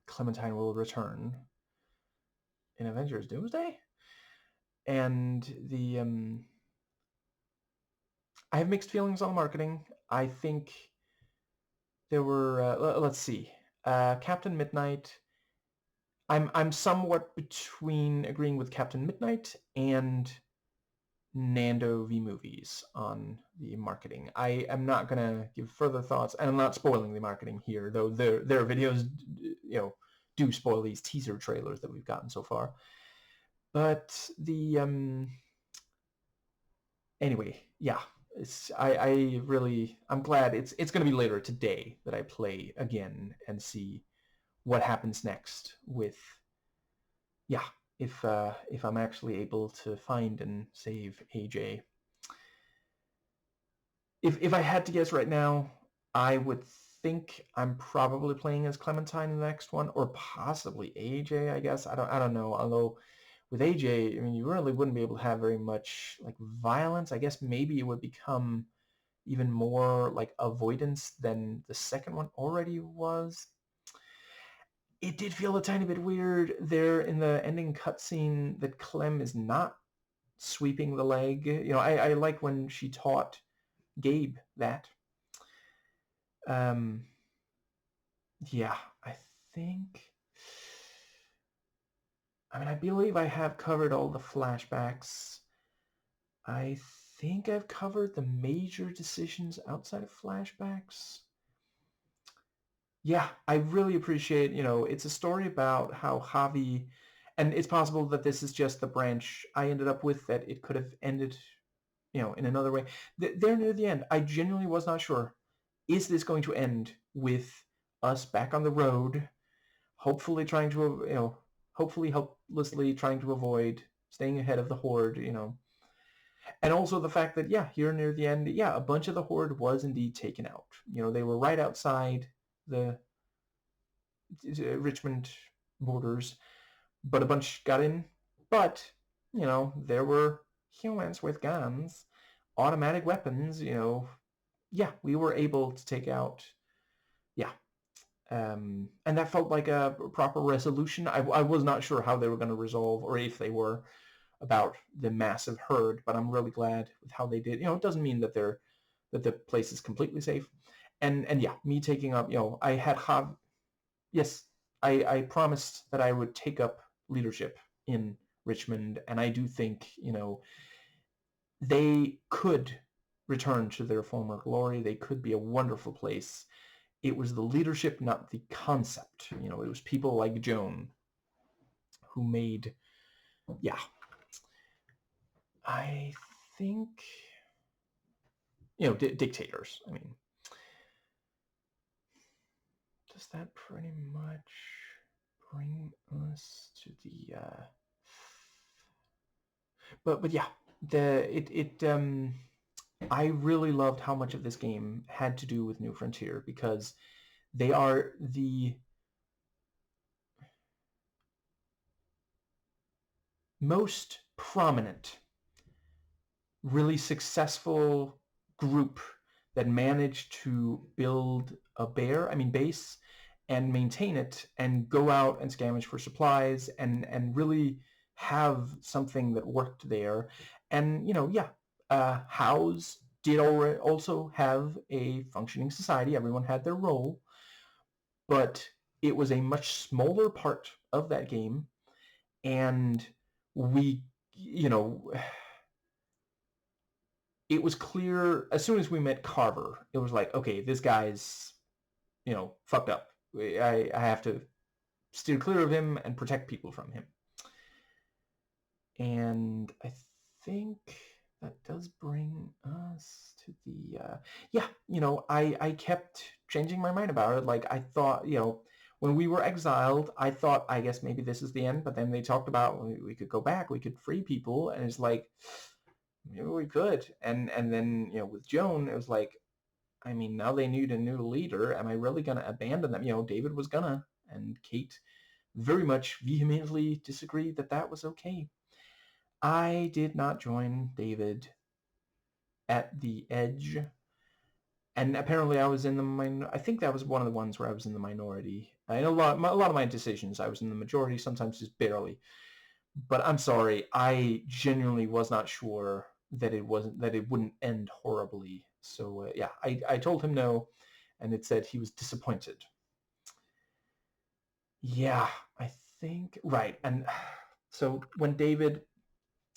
Clementine will return in Avengers Doomsday, and the I have mixed feelings on the marketing. I think there were let's see, Captain Midnight, I'm somewhat between agreeing with Captain Midnight and Nando V Movies on the marketing. I am not gonna give further thoughts, and I'm not spoiling the marketing here, though their videos, do spoil these teaser trailers that we've gotten so far. But the anyway, yeah, I'm glad it's gonna be later today that I play again and see what happens next with, yeah, if I'm actually able to find and save AJ. If I had to guess right now, I would think I'm probably playing as Clementine in the next one, or possibly AJ. I guess I don't know. Although with AJ, I mean, you really wouldn't be able to have very much like violence. I guess maybe it would become even more like avoidance than the second one already was. It did feel a tiny bit weird there in the ending cutscene that Clem is not sweeping the leg. I like when she taught Gabe that. Um, yeah, I think. I mean, I believe I have covered all the flashbacks. I think I've covered the major decisions outside of flashbacks. Yeah, I really appreciate, it's a story about how Javi, and it's possible that this is just the branch I ended up with, that it could have ended, in another way. There near the end, I genuinely was not sure. Is this going to end with us back on the road, hopefully trying to, hopefully helplessly trying to avoid staying ahead of the Horde, And also the fact that, yeah, here near the end, yeah, a bunch of the Horde was indeed taken out. They were right outside the Richmond borders, but a bunch got in. But, there were humans with guns, automatic weapons, yeah, we were able to take out, yeah. And that felt like a proper resolution. I was not sure how they were going to resolve, or if they were, about the massive herd, but I'm really glad with how they did. It doesn't mean that the place is completely safe. And yeah, me taking up, I had yes, I promised that I would take up leadership in Richmond, and I do think, they could return to their former glory. They could be a wonderful place. It was the leadership, not the concept. It was people like Joan who made, yeah, I think, dictators. I mean, does that pretty much bring us to the but yeah, I really loved how much of this game had to do with New Frontier, because they are the most prominent, really successful group that managed to build a base, and maintain it, and go out and scavenge for supplies, and really have something that worked there. And yeah, House did also have a functioning society. Everyone had their role, but it was a much smaller part of that game, and we, it was clear as soon as we met Carver. It was like, okay, this guy's, fucked up. I have to steer clear of him and protect people from him. And I think that does bring us to the, yeah, I kept changing my mind about it. Like, I thought, when we were exiled, I thought, I guess maybe this is the end, but then they talked about we could go back, we could free people, and it's like, maybe we could. And then, with Joan, it was like, I mean, now they need a new leader. Am I really going to abandon them? David was gonna, and Kate very much vehemently disagreed that was okay. I did not join David at the edge, and apparently I was in the I think that was one of the ones where I was in the minority. I know a lot of my decisions I was in the majority, sometimes just barely. But I'm sorry, I genuinely was not sure that it wouldn't end horribly. So yeah, I told him no, and it said he was disappointed. Yeah, I think, right, and so when David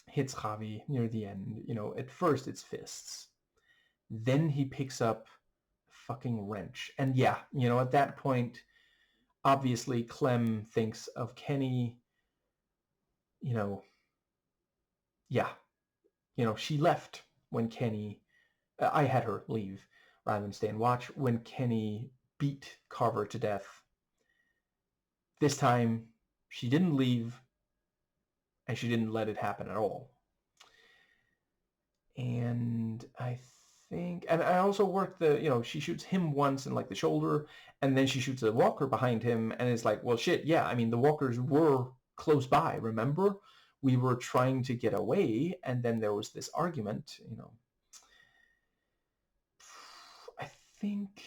hits Javi near the end, at first it's fists. Then he picks up a fucking wrench. And yeah, at that point, obviously Clem thinks of Kenny, yeah, she left when Kenny, I had her leave rather than stay and watch when Kenny beat Carver to death. This time, she didn't leave, and she didn't let it happen at all. And I think, and I also worked she shoots him once in like the shoulder, and then she shoots a walker behind him, and it's like, well, shit, yeah, I mean, the walkers were close by, remember? We were trying to get away, and then there was this argument, I think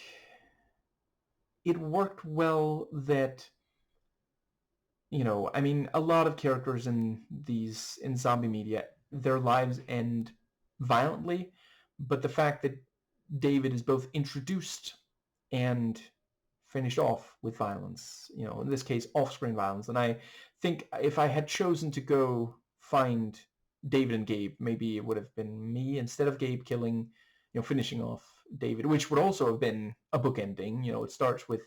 it worked well that, I mean, a lot of characters in zombie media, their lives end violently, but the fact that David is both introduced and finished off with violence, in this case, off-screen violence. And I think if I had chosen to go find David and Gabe, maybe it would have been me instead of Gabe killing, finishing off David, which would also have been a book ending. It starts with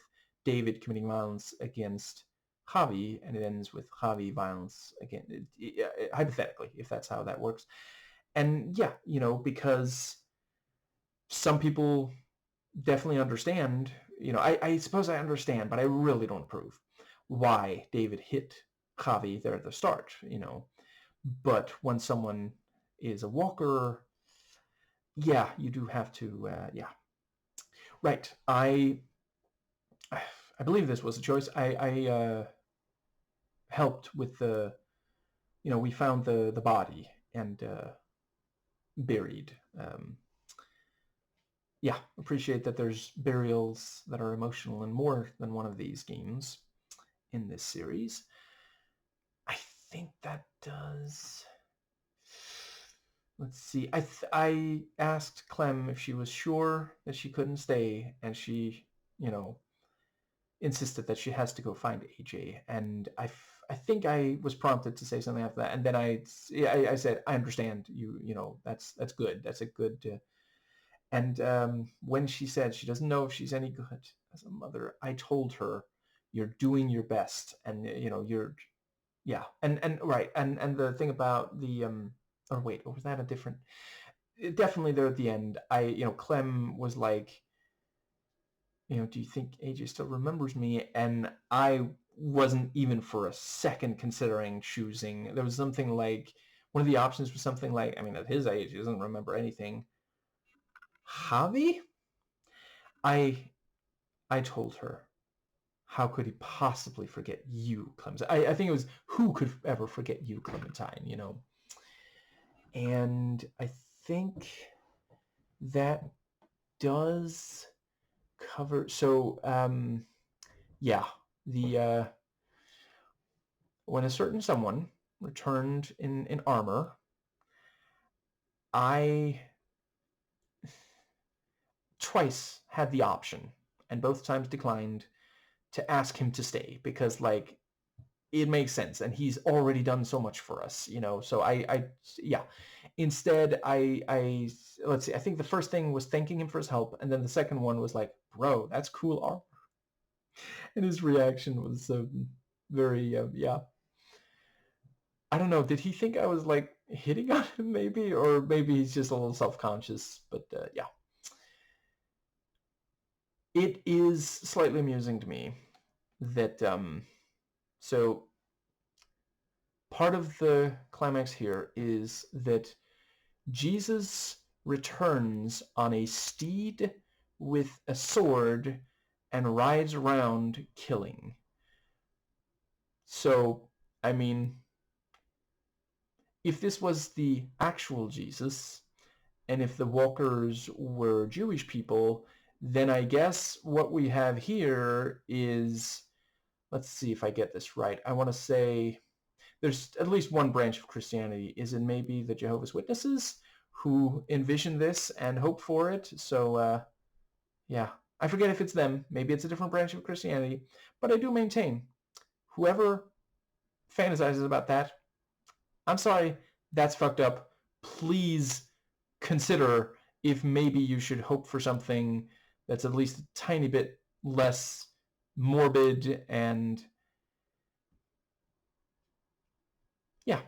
David committing violence against Javi, and it ends with Javi violence again, hypothetically, if that's how that works. And yeah, because some people definitely understand, I suppose I understand, but I really don't approve why David hit Javi there at the start, But when someone is a walker, yeah, you do have to, yeah. Right, I believe this was a choice. I helped with the, we found the body and buried. Yeah, appreciate that there's burials that are emotional in more than one of these games in this series. I think that does... Let's see. I asked Clem if she was sure that she couldn't stay, and she, insisted that she has to go find AJ. And I think I was prompted to say something after that, and then I said, I understand you. That's good. That's a good. And when she said she doesn't know if she's any good as a mother, I told her, you're doing your best, and you're, yeah, and right, and the thing about the or wait, or was that a different? Definitely there at the end, Clem was like, do you think AJ still remembers me? And I wasn't even for a second considering choosing. There was something like, one of the options was something like, I mean, at his age, he doesn't remember anything. Javi? I told her, how could he possibly forget you, Clementine? I think it was, who could ever forget you, Clementine, And I think that does cover... So, yeah, the when a certain someone returned in armor, I twice had the option, and both times declined, to ask him to stay, because, like, it makes sense, and he's already done so much for us, so yeah. Instead, I let's see, I think the first thing was thanking him for his help, and then the second one was like, bro, that's cool armor. And his reaction was very, yeah. I don't know, did he think I was, like, hitting on him, maybe? Or maybe he's just a little self-conscious, but yeah. It is slightly amusing to me that, so part of the climax here is that Jesus returns on a steed with a sword and rides around killing. So, I mean, if this was the actual Jesus, and if the walkers were Jewish people, then I guess what we have here is, let's see if I get this right. I want to say there's at least one branch of Christianity. Is it maybe the Jehovah's Witnesses who envision this and hope for it? So, yeah, I forget if it's them. Maybe it's a different branch of Christianity. But I do maintain, whoever fantasizes about that. I'm sorry, that's fucked up. Please consider if maybe you should hope for something that's at least a tiny bit less morbid and yeah.